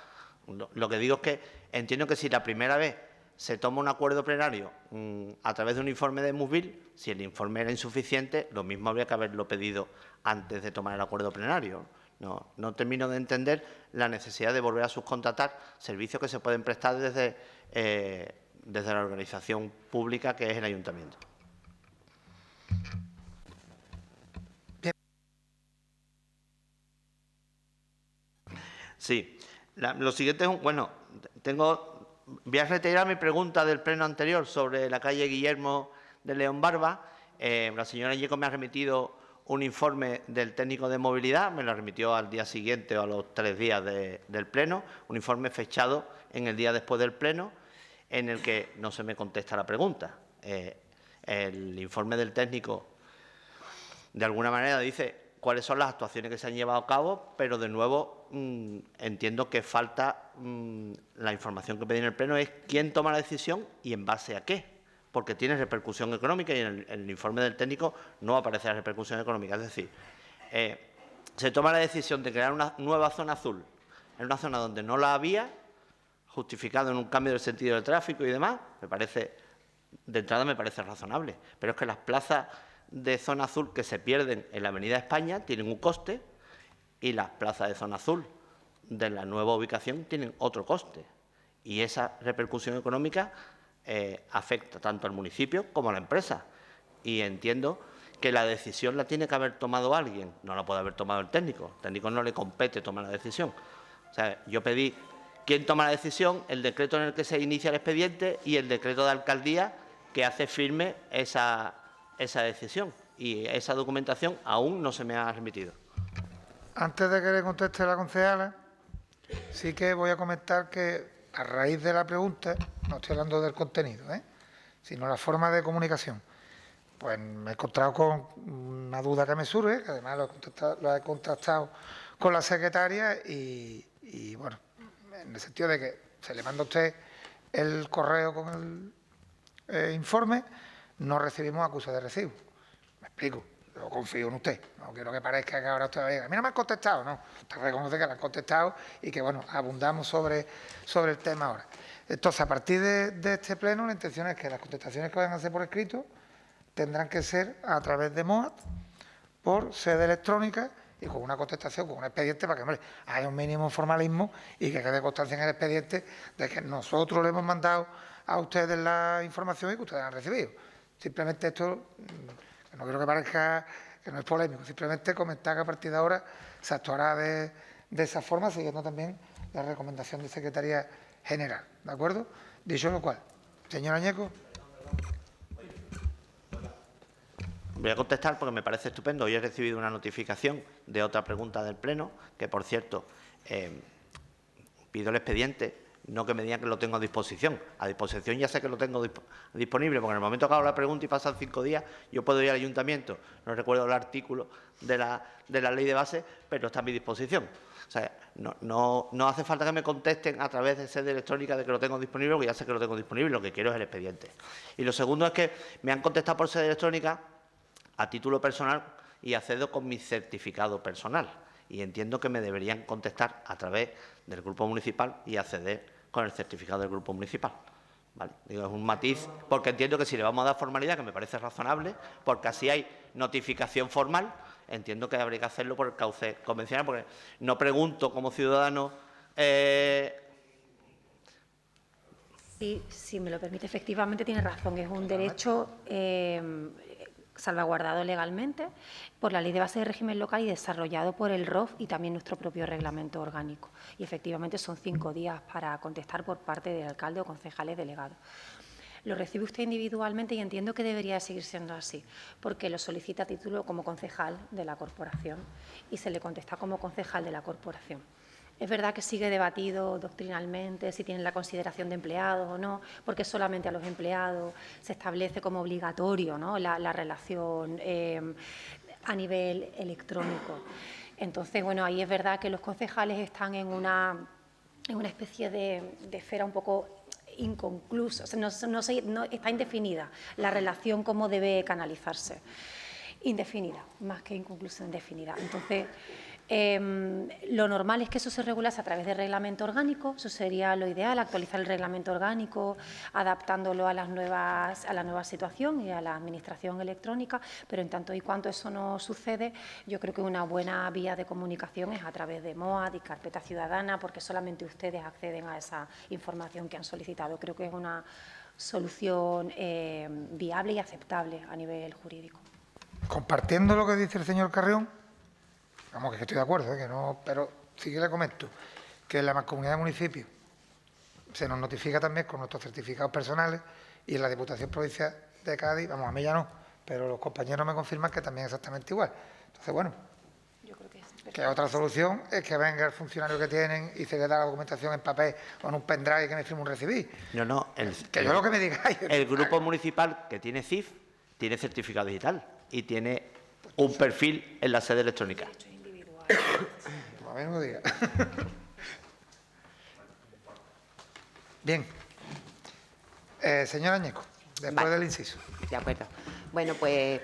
Speaker 4: Lo que digo es que entiendo que si la primera vez se toma un acuerdo plenario a través de un informe de MUSVIL, si el informe era insuficiente, lo mismo habría que haberlo pedido antes de tomar el acuerdo plenario. No termino de entender la necesidad de volver a subcontratar servicios que se pueden prestar desde la organización pública que es el ayuntamiento.
Speaker 1: Bien.
Speaker 4: Sí. Lo siguiente es bueno, voy a retirar mi pregunta del pleno anterior sobre la calle Guillermo de León Barba. La señora Ñeco me ha remitido un informe del técnico de movilidad, me lo remitió al día siguiente o a los 3 días del pleno, un informe fechado en el día después del pleno, en el que no se me contesta la pregunta. El informe del técnico, de alguna manera, dice cuáles son las actuaciones que se han llevado a cabo, pero de nuevo entiendo que falta la información que pedí en el pleno, es quién toma la decisión y en base a qué, porque tiene repercusión económica y en el informe del técnico no aparece la repercusión económica. Es decir, se toma la decisión de crear una nueva zona azul en una zona donde no la había, justificado en un cambio del sentido del tráfico y demás, de entrada me parece razonable, pero es que las plazas de zona azul que se pierden en la Avenida España tienen un coste y las plazas de zona azul de la nueva ubicación tienen otro coste. Y esa repercusión económica afecta tanto al municipio como a la empresa. Y entiendo que la decisión la tiene que haber tomado alguien, no la puede haber tomado el técnico. Al técnico no le compete tomar la decisión. O sea, yo pedí quién toma la decisión, el decreto en el que se inicia el expediente y el decreto de alcaldía que hace firme esa decisión. Y esa documentación aún no se me ha remitido.
Speaker 1: Antes de que le conteste la concejala, sí que voy a comentar que a raíz de la pregunta, no estoy hablando del contenido, sino la forma de comunicación, pues me he encontrado con una duda que me surge, que además lo he contrastado con la secretaria y bueno, en el sentido de que se le manda a usted el correo con el informe, no recibimos acuse de recibo. Me explico, yo confío en usted, no quiero que parezca que ahora usted va a decir, a mí no me han contestado, no, usted reconoce que le han contestado y que bueno, abundamos sobre el tema ahora. Entonces, a partir de este pleno, la intención es que las contestaciones que vayan a hacer por escrito tendrán que ser a través de MOAT, por sede electrónica y con una contestación, con un expediente para que, hombre, haya un mínimo formalismo y que quede constancia en el expediente de que nosotros le hemos mandado a ustedes la información y que ustedes han recibido. Simplemente esto, que no quiero que parezca que no es polémico, simplemente comentar que a partir de ahora se actuará de esa forma, siguiendo también la recomendación de Secretaría General, ¿de acuerdo? Dicho lo cual, señora Ñeco.
Speaker 4: Voy a contestar porque me parece estupendo. Hoy he recibido una notificación de otra pregunta del Pleno, que por cierto, pido el expediente, no que me digan que lo tengo a disposición. A disposición ya sé que lo tengo disponible, porque en el momento que hago la pregunta y pasan 5 días, yo puedo ir al ayuntamiento. No recuerdo el artículo de la ley de base, pero está a mi disposición. O sea, no hace falta que me contesten a través de sede electrónica de que lo tengo disponible, porque ya sé que lo tengo disponible, lo que quiero es el expediente. Y lo segundo es que me han contestado por sede electrónica a título personal y accedo con mi certificado personal. Y entiendo que me deberían contestar a través del grupo municipal y acceder con el certificado del grupo municipal. ¿Vale? Digo, es un matiz, porque entiendo que si le vamos a dar formalidad, que me parece razonable, porque así hay notificación formal, entiendo que habría que hacerlo por el cauce convencional, porque no pregunto como ciudadano.
Speaker 2: Sí, si me lo permite, efectivamente tiene razón, es un derecho salvaguardado legalmente por la Ley de Base de Régimen Local y desarrollado por el ROF y también nuestro propio reglamento orgánico. Y efectivamente son 5 días para contestar por parte del alcalde o concejales delegados. Lo recibe usted individualmente y entiendo que debería seguir siendo así, porque lo solicita a título como concejal de la corporación y se le contesta como concejal de la corporación. Es verdad que sigue debatido doctrinalmente si tienen la consideración de empleados o no, porque solamente a los empleados se establece como obligatorio, ¿no?, la relación a nivel electrónico. Entonces, bueno, ahí es verdad que los concejales están en una especie de esfera un poco inconcluso, o sea, no está indefinida la relación, cómo debe canalizarse. Indefinida, más que inconclusa, indefinida. Entonces, lo normal es que eso se regulase a través de reglamento orgánico, eso sería lo ideal, actualizar el reglamento orgánico, adaptándolo a la nueva situación y a la administración electrónica, pero en tanto y cuanto eso no sucede, yo creo que una buena vía de comunicación es a través de MOAD y carpeta ciudadana, porque solamente ustedes acceden a esa información que han solicitado. Creo que es una solución viable y aceptable a nivel jurídico.
Speaker 1: Compartiendo lo que dice el señor Carrión, vamos, que estoy de acuerdo, que no, pero sí que le comento que en la Mancomunidad de Municipios se nos notifica también con nuestros certificados personales y en la Diputación Provincial de Cádiz, vamos, a mí ya no, pero los compañeros me confirman que también es exactamente igual. Entonces, bueno,
Speaker 2: yo creo
Speaker 1: que otra solución es que venga el funcionario que tienen y se le da la documentación en papel o en un pendrive y que me firme un recibí.
Speaker 4: No,
Speaker 1: que yo lo que me digáis.
Speaker 4: El grupo municipal que tiene CIF tiene certificado digital y tiene un perfil en la sede electrónica.
Speaker 1: A ver, no diga. Bien. Señora Añeco, después del inciso.
Speaker 5: De acuerdo. Bueno, pues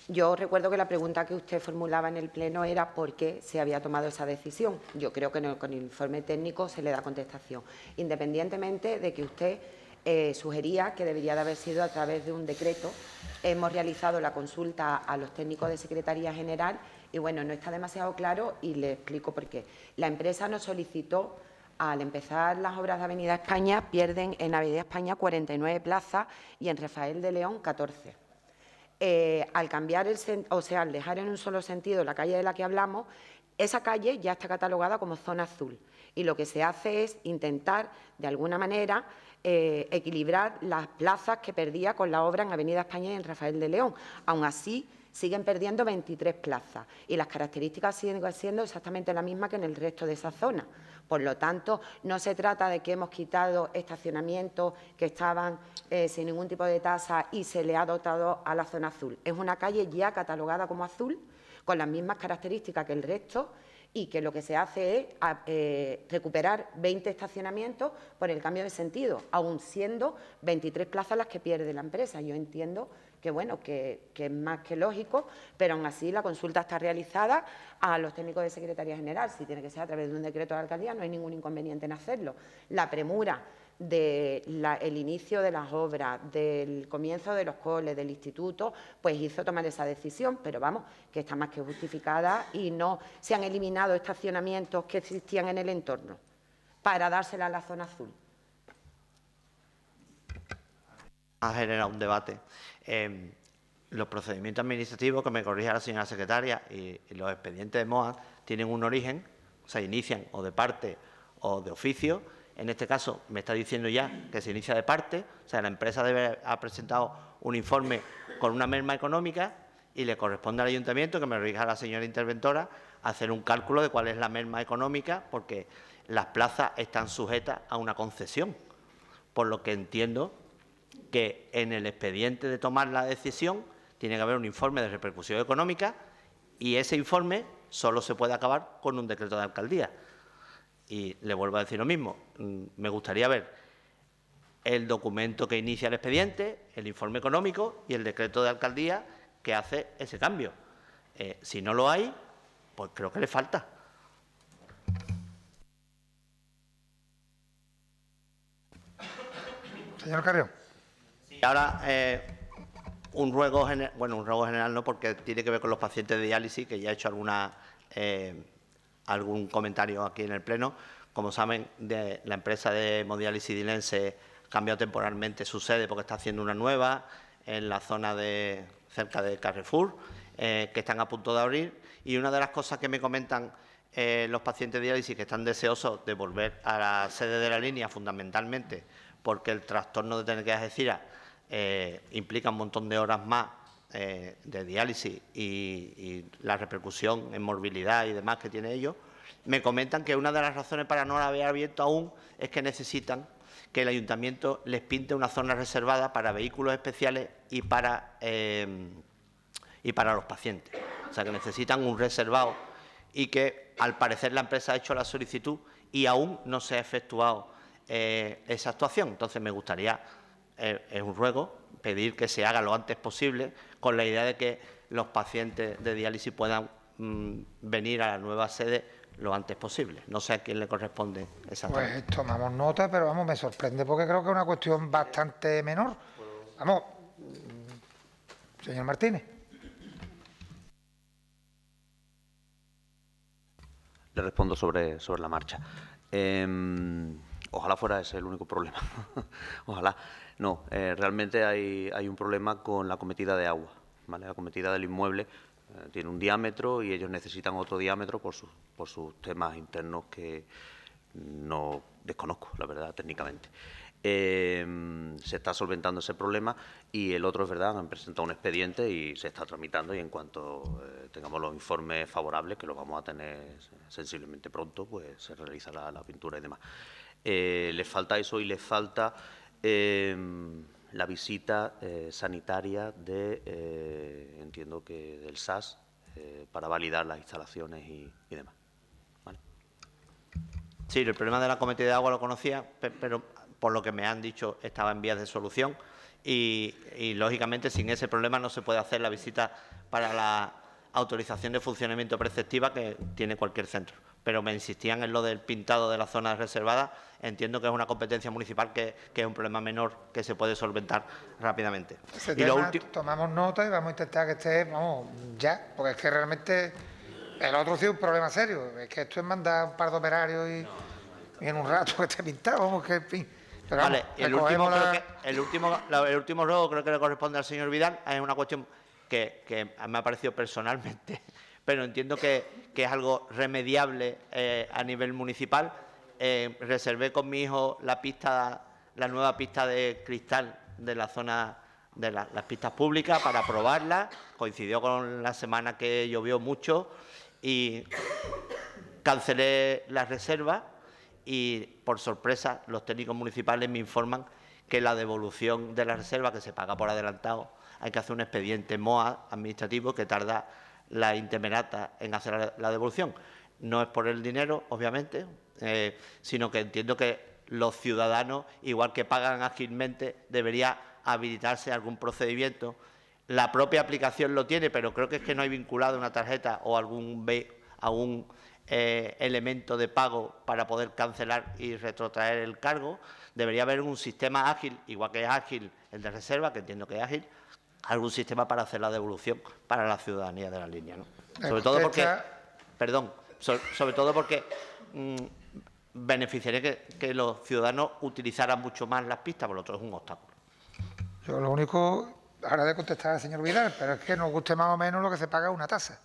Speaker 5: yo recuerdo que la pregunta que usted formulaba en el Pleno era por qué se había tomado esa decisión. Yo creo que con el informe técnico se le da contestación, independientemente de que usted sugería que debería de haber sido a través de un decreto. Hemos realizado la consulta a los técnicos de Secretaría General y, bueno, no está demasiado claro y le explico por qué. La empresa nos solicitó, al empezar las obras de Avenida España, pierden en Avenida España 49 plazas y en Rafael de León 14. Al cambiar al dejar en un solo sentido la calle de la que hablamos, esa calle ya está catalogada como zona azul y lo que se hace es intentar, de alguna manera, equilibrar las plazas que perdía con la obra en Avenida España y en Rafael de León. Aún así, siguen perdiendo 23 plazas y las características siguen siendo exactamente las mismas que en el resto de esa zona. Por lo tanto, no se trata de que hemos quitado estacionamientos que estaban sin ningún tipo de tasa y se le ha dotado a la zona azul. Es una calle ya catalogada como azul, con las mismas características que el resto, y que lo que se hace es recuperar 20 estacionamientos por el cambio de sentido, aun siendo 23 plazas las que pierde la empresa. Yo entiendo que, bueno, que es más que lógico, pero aún así la consulta está realizada a los técnicos de Secretaría General. Si tiene que ser a través de un decreto de alcaldía, no hay ningún inconveniente en hacerlo. La premura del inicio de las obras, del comienzo de los coles, del instituto, pues hizo tomar esa decisión, pero vamos, que está más que justificada y no se han eliminado estacionamientos que existían en el entorno para dársela a la zona azul.
Speaker 4: Ha generado un debate. Los procedimientos administrativos, que me corrija la señora secretaria, y los expedientes de MOAD tienen un origen, se inician o de parte o de oficio. En este caso, me está diciendo ya que se inicia de parte, o sea, la empresa debe haber presentado un informe con una merma económica y le corresponde al ayuntamiento, que me corrija la señora interventora, hacer un cálculo de cuál es la merma económica, porque las plazas están sujetas a una concesión, por lo que entiendo que en el expediente de tomar la decisión tiene que haber un informe de repercusión económica y ese informe solo se puede acabar con un decreto de alcaldía. Y le vuelvo a decir lo mismo, me gustaría ver el documento que inicia el expediente, el informe económico y el decreto de alcaldía que hace ese cambio. Si no lo hay, pues creo que le falta.
Speaker 1: Señor Carrión.
Speaker 4: Y ahora, un ruego general no, porque tiene que ver con los pacientes de diálisis, que ya he hecho algún comentario aquí en el Pleno. Como saben, la empresa de hemodiálisis dilense ha cambiado temporalmente su sede porque está haciendo una nueva en la zona cerca de Carrefour, que están a punto de abrir. Y una de las cosas que me comentan los pacientes de diálisis que están deseosos de volver a la sede de la línea, fundamentalmente porque el trastorno de tener que ir a Algeciras implica un montón de horas más de diálisis y la repercusión en morbilidad y demás que tiene ello, me comentan que una de las razones para no la haber abierto aún es que necesitan que el ayuntamiento les pinte una zona reservada para vehículos especiales y para los pacientes. O sea, que necesitan un reservado y que, al parecer, la empresa ha hecho la solicitud y aún no se ha efectuado esa actuación. Entonces, me gustaría, es un ruego, pedir que se haga lo antes posible con la idea de que los pacientes de diálisis puedan venir a la nueva sede lo antes posible. No sé a quién le corresponde exactamente.
Speaker 1: Pues tomamos nota, pero vamos, me sorprende porque creo que es una cuestión bastante menor. Vamos, señor Martínez.
Speaker 10: Le respondo sobre la marcha. Ojalá fuera ese el único problema. Ojalá. No, realmente hay un problema con la acometida de agua, ¿vale? La acometida del inmueble tiene un diámetro y ellos necesitan otro diámetro por sus temas internos que no desconozco, la verdad, técnicamente. Se está solventando ese problema y el otro, es verdad, han presentado un expediente y se está tramitando, y en cuanto tengamos los informes favorables, que los vamos a tener sensiblemente pronto, pues se realizará la pintura y demás. Les falta eso y les falta la visita sanitaria de, entiendo que del SAS, para validar las instalaciones y demás. ¿Vale?
Speaker 4: Sí, el problema de la acometida de agua lo conocía, pero por lo que me han dicho estaba en vías de solución y lógicamente sin ese problema no se puede hacer la visita para la autorización de funcionamiento preceptiva que tiene cualquier centro. Pero me insistían en lo del pintado de las zonas reservadas. Entiendo que es una competencia municipal que es un problema menor que se puede solventar rápidamente.
Speaker 1: Y lo último, tomamos nota y vamos a intentar que esté, vamos, ya, porque es que realmente el otro sí es un problema serio. Es que esto es mandar un par de operarios y en un rato que esté pintado, vamos, que en fin. Pero
Speaker 4: vale,
Speaker 1: vamos,
Speaker 4: el último ruego creo que le corresponde al señor Vidal. Es una cuestión que me ha parecido personalmente, pero entiendo que es algo remediable a nivel municipal. Reservé con mi hijo la nueva pista de cristal de la zona de las pistas públicas para probarla. Coincidió con la semana que llovió mucho y cancelé la reserva y, por sorpresa, los técnicos municipales me informan que la devolución de la reserva, que se paga por adelantado, hay que hacer un expediente MOA administrativo que tarda la Intemerata en hacer la devolución. No es por el dinero, obviamente, sino que entiendo que los ciudadanos, igual que pagan ágilmente, debería habilitarse algún procedimiento. La propia aplicación lo tiene, pero creo que es que no hay vinculado una tarjeta o algún elemento de pago para poder cancelar y retrotraer el cargo. Debería haber un sistema ágil, igual que es ágil el de reserva, que entiendo que es ágil, algún sistema para hacer la devolución para la ciudadanía de la línea, ¿no? Sobre todo porque, beneficiaría que los ciudadanos utilizaran mucho más las pistas, por lo otro es un obstáculo.
Speaker 1: Yo lo único, ahora de contestar al señor Vidal, pero es que nos guste más o menos lo que se paga una tasa.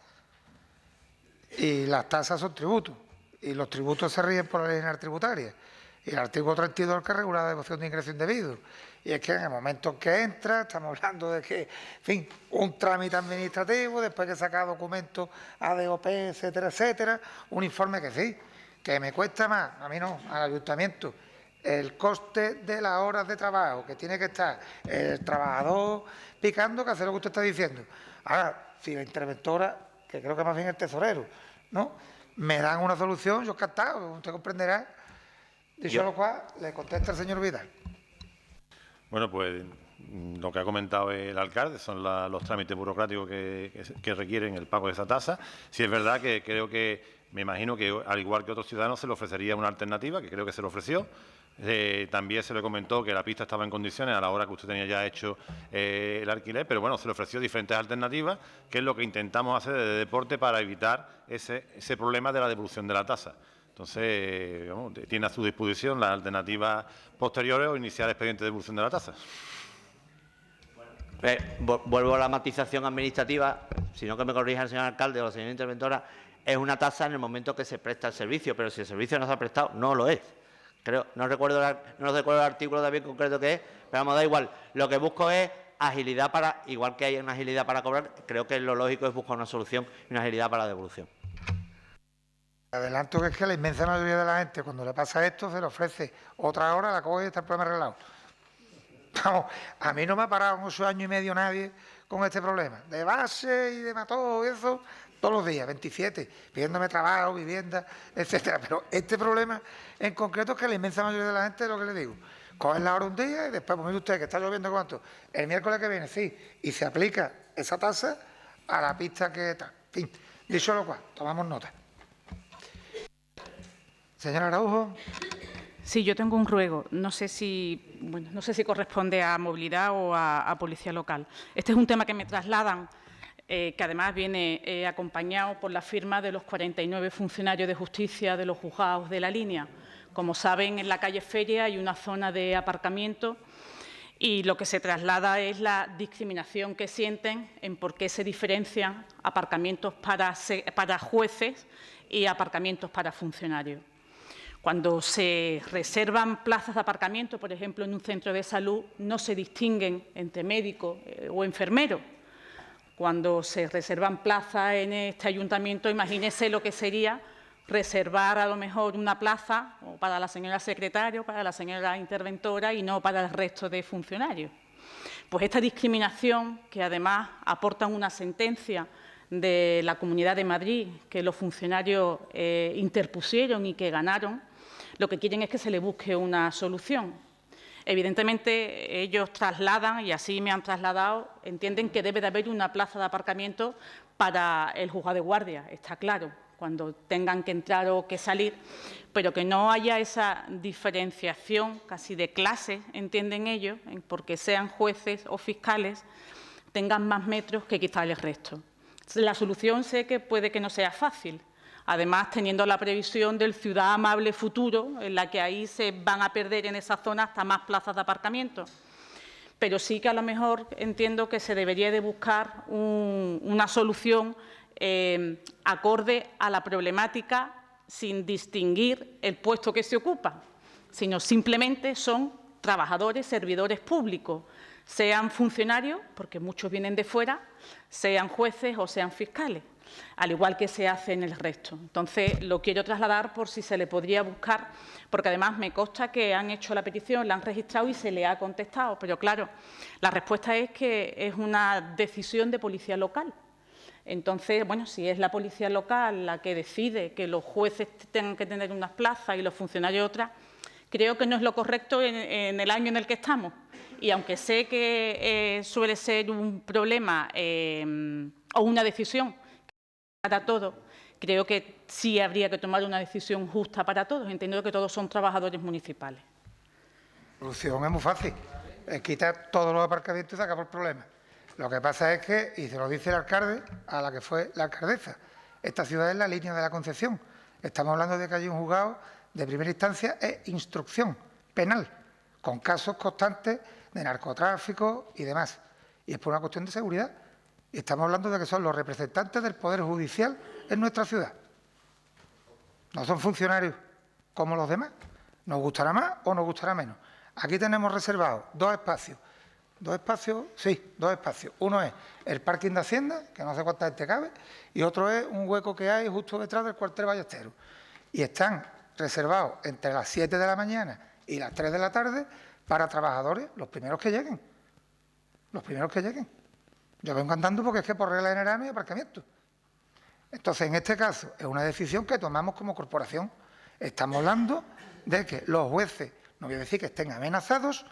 Speaker 1: Y las tasas son tributos, y los tributos se rigen por la ley general tributaria. Y el artículo 32 es el que regula la devolución de ingreso indebido. Y es que en el momento que entra, estamos hablando de que, en fin, un trámite administrativo, después que saca documentos ADOP, etcétera, etcétera, un informe que sí, que me cuesta más, a mí no, al ayuntamiento, el coste de las horas de trabajo que tiene que estar el trabajador picando, que hace lo que usted está diciendo. Ahora, si la interventora, que creo que más bien el tesorero, ¿no?, me dan una solución, yo encantado, usted comprenderá. Dicho lo cual, le contesta el señor Vidal.
Speaker 11: Bueno, pues lo que ha comentado el alcalde son los trámites burocráticos que requieren el pago de esa tasa. Sí es verdad que creo que, me imagino que al igual que otros ciudadanos se le ofrecería una alternativa, que creo que se le ofreció. También se le comentó que la pista estaba en condiciones a la hora que usted tenía ya hecho el alquiler, pero bueno, se le ofreció diferentes alternativas, que es lo que intentamos hacer desde Deporte para evitar ese problema de la devolución de la tasa. Entonces, vamos, tiene a su disposición las alternativas posteriores o iniciar el expediente de devolución de la tasa.
Speaker 4: Vuelvo a la matización administrativa, si no que me corrija el señor alcalde o la señora interventora, es una tasa en el momento que se presta el servicio, pero si el servicio no se ha prestado, no lo es. Creo, no recuerdo el artículo también concreto que es, pero vamos, da igual. Lo que busco es agilidad para, igual que hay una agilidad para cobrar, creo que lo lógico es buscar una solución y una agilidad para la devolución.
Speaker 1: Adelanto que es que la inmensa mayoría de la gente, cuando le pasa esto, se le ofrece otra hora, la coge y está el problema arreglado. Vamos, a mí no me ha parado en 8 años y medio nadie con este problema. De base y de todo eso, todos los días, 27, pidiéndome trabajo, vivienda, etcétera. Pero este problema en concreto es que la inmensa mayoría de la gente, es lo que le digo, cogen la hora un día y después, pues mire usted, que está lloviendo cuánto, el miércoles que viene, sí, y se aplica esa tasa a la pista que está. En fin, dicho lo cual, tomamos nota. Señora Araujo.
Speaker 8: Sí, yo tengo un ruego. No sé si corresponde a movilidad o a policía local. Este es un tema que me trasladan, que además viene acompañado por la firma de los 49 funcionarios de justicia de los juzgados de la línea. Como saben, en la calle Feria hay una zona de aparcamiento y lo que se traslada es la discriminación que sienten en por qué se diferencian aparcamientos para jueces y aparcamientos para funcionarios. Cuando se reservan plazas de aparcamiento, por ejemplo, en un centro de salud, no se distinguen entre médico o enfermero. Cuando se reservan plazas en este ayuntamiento, imagínese lo que sería reservar a lo mejor una plaza o para la señora secretaria o para la señora interventora y no para el resto de funcionarios. Pues esta discriminación, que además aportan una sentencia de la Comunidad de Madrid que los funcionarios interpusieron y que ganaron, lo que quieren es que se le busque una solución. Evidentemente, ellos trasladan, y así me han trasladado, entienden que debe de haber una plaza de aparcamiento para el juzgado de guardia, está claro, cuando tengan que entrar o que salir, pero que no haya esa diferenciación casi de clase, entienden ellos, porque sean jueces o fiscales, tengan más metros que quizá el resto. La solución sé que puede que no sea fácil, además teniendo la previsión del ciudad amable futuro, en la que ahí se van a perder en esa zona hasta más plazas de aparcamiento. Pero sí que a lo mejor entiendo que se debería de buscar una solución acorde a la problemática sin distinguir el puesto que se ocupa, sino simplemente son trabajadores, servidores públicos, sean funcionarios, porque muchos vienen de fuera, sean jueces o sean fiscales, al igual que se hace en el resto. Entonces, lo quiero trasladar por si se le podría buscar, porque además me consta que han hecho la petición, la han registrado y se le ha contestado, pero claro, la respuesta es que es una decisión de policía local. Entonces, bueno, si es la policía local la que decide que los jueces tengan que tener unas plazas y los funcionarios otras, creo que no es lo correcto en el año en el que estamos. Y aunque sé que suele ser un problema o una decisión para todos, creo que sí habría que tomar una decisión justa para todos, entendiendo que todos son trabajadores municipales.
Speaker 1: La solución es muy fácil, es quitar todos los aparcamientos y se acabó el problema. Lo que pasa es que, y se lo dice el alcalde, a la que fue la alcaldesa, esta ciudad es la línea de la Concepción. Estamos hablando de que hay un juzgado de primera instancia e instrucción penal, con casos constantes de narcotráfico y demás. Y es por una cuestión de seguridad. Y estamos hablando de que son los representantes del Poder Judicial en nuestra ciudad. No son funcionarios como los demás. Nos gustará más o nos gustará menos. Aquí tenemos reservados dos espacios. ¿Dos espacios? Sí, dos espacios. Uno es el parking de Hacienda, que no sé cuánta gente cabe, y otro es un hueco que hay justo detrás del cuartel Ballesteros. Y están reservados entre las 7 de la mañana y las 3 de la tarde para trabajadores, los primeros que lleguen. Los primeros que lleguen. Yo vengo andando porque es que por regla general no hay aparcamiento. Entonces, en este caso, es una decisión que tomamos como corporación. Estamos hablando de que los jueces, no voy a decir que estén amenazados,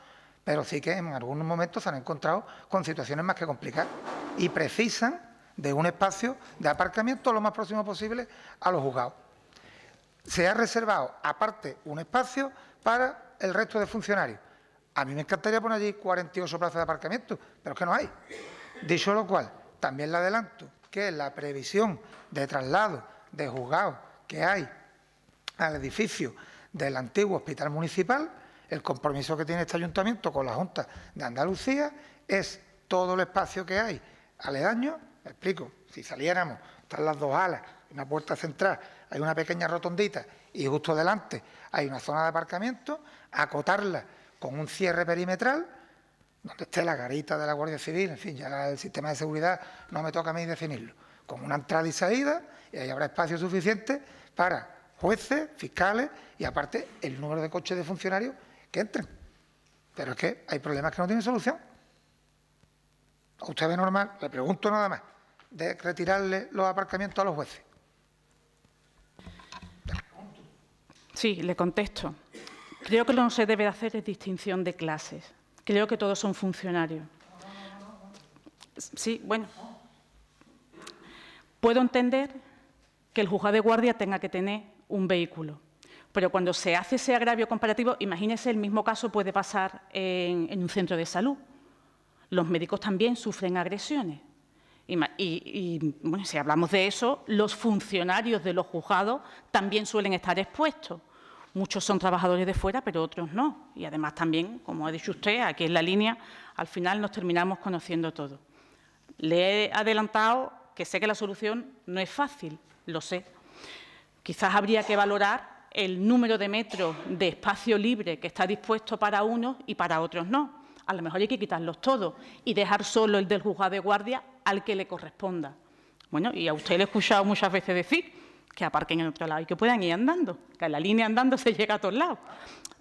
Speaker 1: pero sí que en algunos momentos se han encontrado con situaciones más que complicadas y precisan de un espacio de aparcamiento lo más próximo posible a los juzgados. Se ha reservado, aparte, un espacio para el resto de funcionarios. A mí me encantaría poner allí 48 plazas de aparcamiento, pero es que no hay. Dicho lo cual, también le adelanto que la previsión de traslado de juzgados que hay al edificio del antiguo hospital municipal, el compromiso que tiene este ayuntamiento con la Junta de Andalucía es todo el espacio que hay aledaño. Me explico, si saliéramos, están las dos alas, una puerta central, hay una pequeña rotondita y justo delante hay una zona de aparcamiento, acotarla con un cierre perimetral, donde esté la garita de la Guardia Civil, en fin, ya el sistema de seguridad no me toca a mí definirlo, con una entrada y salida, y ahí habrá espacio suficiente para jueces, fiscales y aparte el número de coches de funcionarios que entren. Pero es que hay problemas que no tienen solución. ¿A usted ve normal? Le pregunto nada más. de retirarle los aparcamientos a los jueces?
Speaker 8: Sí, le contesto. Creo que lo que no se debe hacer es distinción de clases. Creo que todos son funcionarios. Sí, bueno. Puedo entender que el juzgado de guardia tenga que tener un vehículo, pero cuando se hace ese agravio comparativo, imagínese, el mismo caso puede pasar en un centro de salud. Los médicos también sufren agresiones. Y bueno, si hablamos de eso, los funcionarios de los juzgados también suelen estar expuestos. Muchos son trabajadores de fuera, pero otros no. Y además también, como ha dicho usted, aquí en la línea, al final nos terminamos conociendo todo. Le he adelantado que sé que la solución no es fácil, lo sé. Quizás habría que valorar el número de metros de espacio libre que está dispuesto para unos y para otros no. A lo mejor hay que quitarlos todos y dejar solo el del juzgado de guardia al que le corresponda. Bueno, y a usted le he escuchado muchas veces decir que aparquen en otro lado y que puedan ir andando, que en la línea andando se llega a todos lados.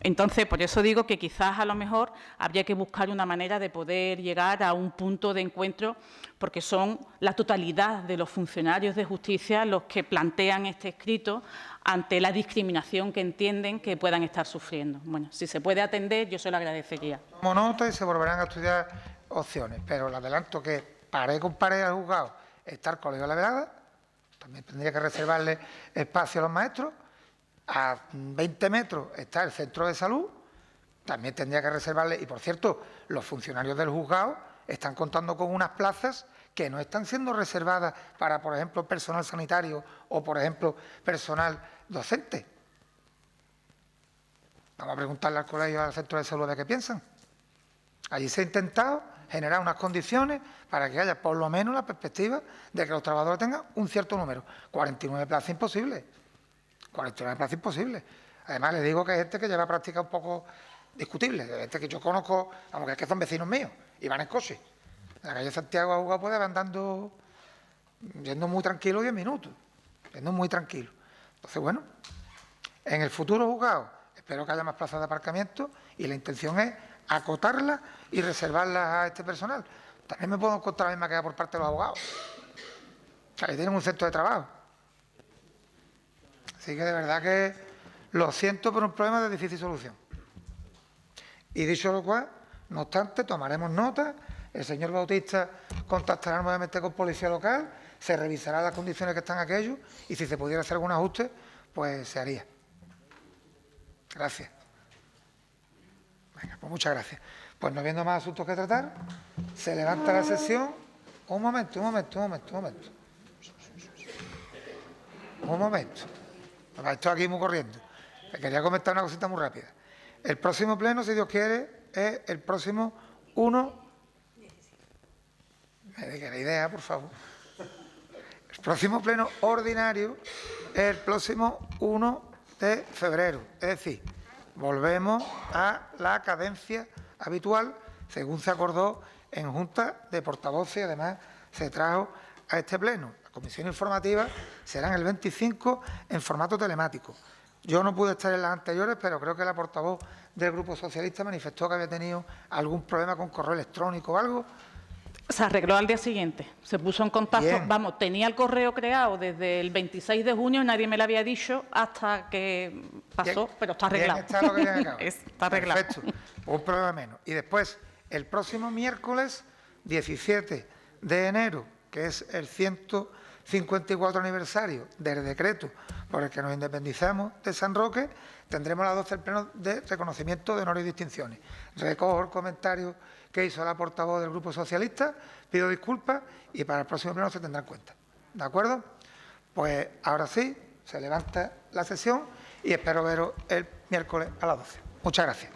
Speaker 8: Entonces, por eso digo que quizás a lo mejor habría que buscar una manera de poder llegar a un punto de encuentro, porque son la totalidad de los funcionarios de justicia los que plantean este escrito ante la discriminación que entienden que puedan estar sufriendo. Bueno, si se puede atender, yo se lo agradecería.
Speaker 1: Tomo nota y se volverán a estudiar opciones, pero le adelanto que pared con pared al juzgado está el Colegio de la Velada, también tendría que reservarle espacio a los maestros. A 20 metros está el centro de salud, también tendría que reservarle, y por cierto, los funcionarios del juzgado están contando con unas plazas que no están siendo reservadas para, por ejemplo, personal sanitario o, por ejemplo, personal docente. Vamos a preguntarle al colegio, al centro de salud, de qué piensan. Allí se ha intentado generar unas condiciones para que haya por lo menos la perspectiva de que los trabajadores tengan un cierto número. 49 plazas imposibles. 49 plazas imposibles. Además, les digo que hay gente que lleva prácticas un poco discutibles. Gente que yo conozco, aunque es que son vecinos míos, y van en coche. En la calle Santiago a jugar puede ir andando, yendo muy tranquilo 10 minutos. Yendo muy tranquilo. Entonces, bueno, en el futuro juzgado espero que haya más plazas de aparcamiento y la intención es acotarlas y reservarlas a este personal. También me puedo encontrar la misma queja por parte de los abogados. O sea, que tienen un centro de trabajo. Así que de verdad que lo siento por un problema de difícil solución. Y dicho lo cual, no obstante, tomaremos nota, el señor Bautista contactará nuevamente con policía local, se revisará las condiciones que están aquellos y si se pudiera hacer algún ajuste, pues se haría. Gracias. Venga, pues muchas gracias. Pues no habiendo más asuntos que tratar, se levanta la sesión. Un momento. Estoy aquí muy corriendo. Me quería comentar una cosita muy rápida. El próximo pleno, si Dios quiere, es el próximo 1... Me deje la idea, por favor. El próximo pleno ordinario es el próximo 1 de febrero. Es decir, volvemos a la cadencia habitual, según se acordó en Junta de Portavoces y además se trajo a este pleno. La comisión informativa será el 25 en formato telemático. Yo no pude estar en las anteriores, pero creo que la portavoz del Grupo Socialista manifestó que había tenido algún problema con correo electrónico o algo.
Speaker 8: Se arregló al día siguiente, se puso en contacto.
Speaker 1: Bien.
Speaker 8: Vamos, tenía el correo creado desde el 26 de junio, nadie me lo había dicho hasta que pasó,
Speaker 1: Bien,
Speaker 8: pero está arreglado.
Speaker 1: bien está lo que tiene que acabar.
Speaker 8: Está arreglado.
Speaker 1: Perfecto, un problema menos. Y después, el próximo miércoles 17 de enero, que es el 154 aniversario del decreto por el que nos independizamos de San Roque, tendremos a las 12 el pleno de reconocimiento de honores y distinciones. Recojo el comentario que hizo la portavoz del Grupo Socialista, pido disculpas y para el próximo pleno se tendrá en cuenta. ¿De acuerdo? Pues ahora sí, se levanta la sesión y espero veros el miércoles a las 12. Muchas gracias.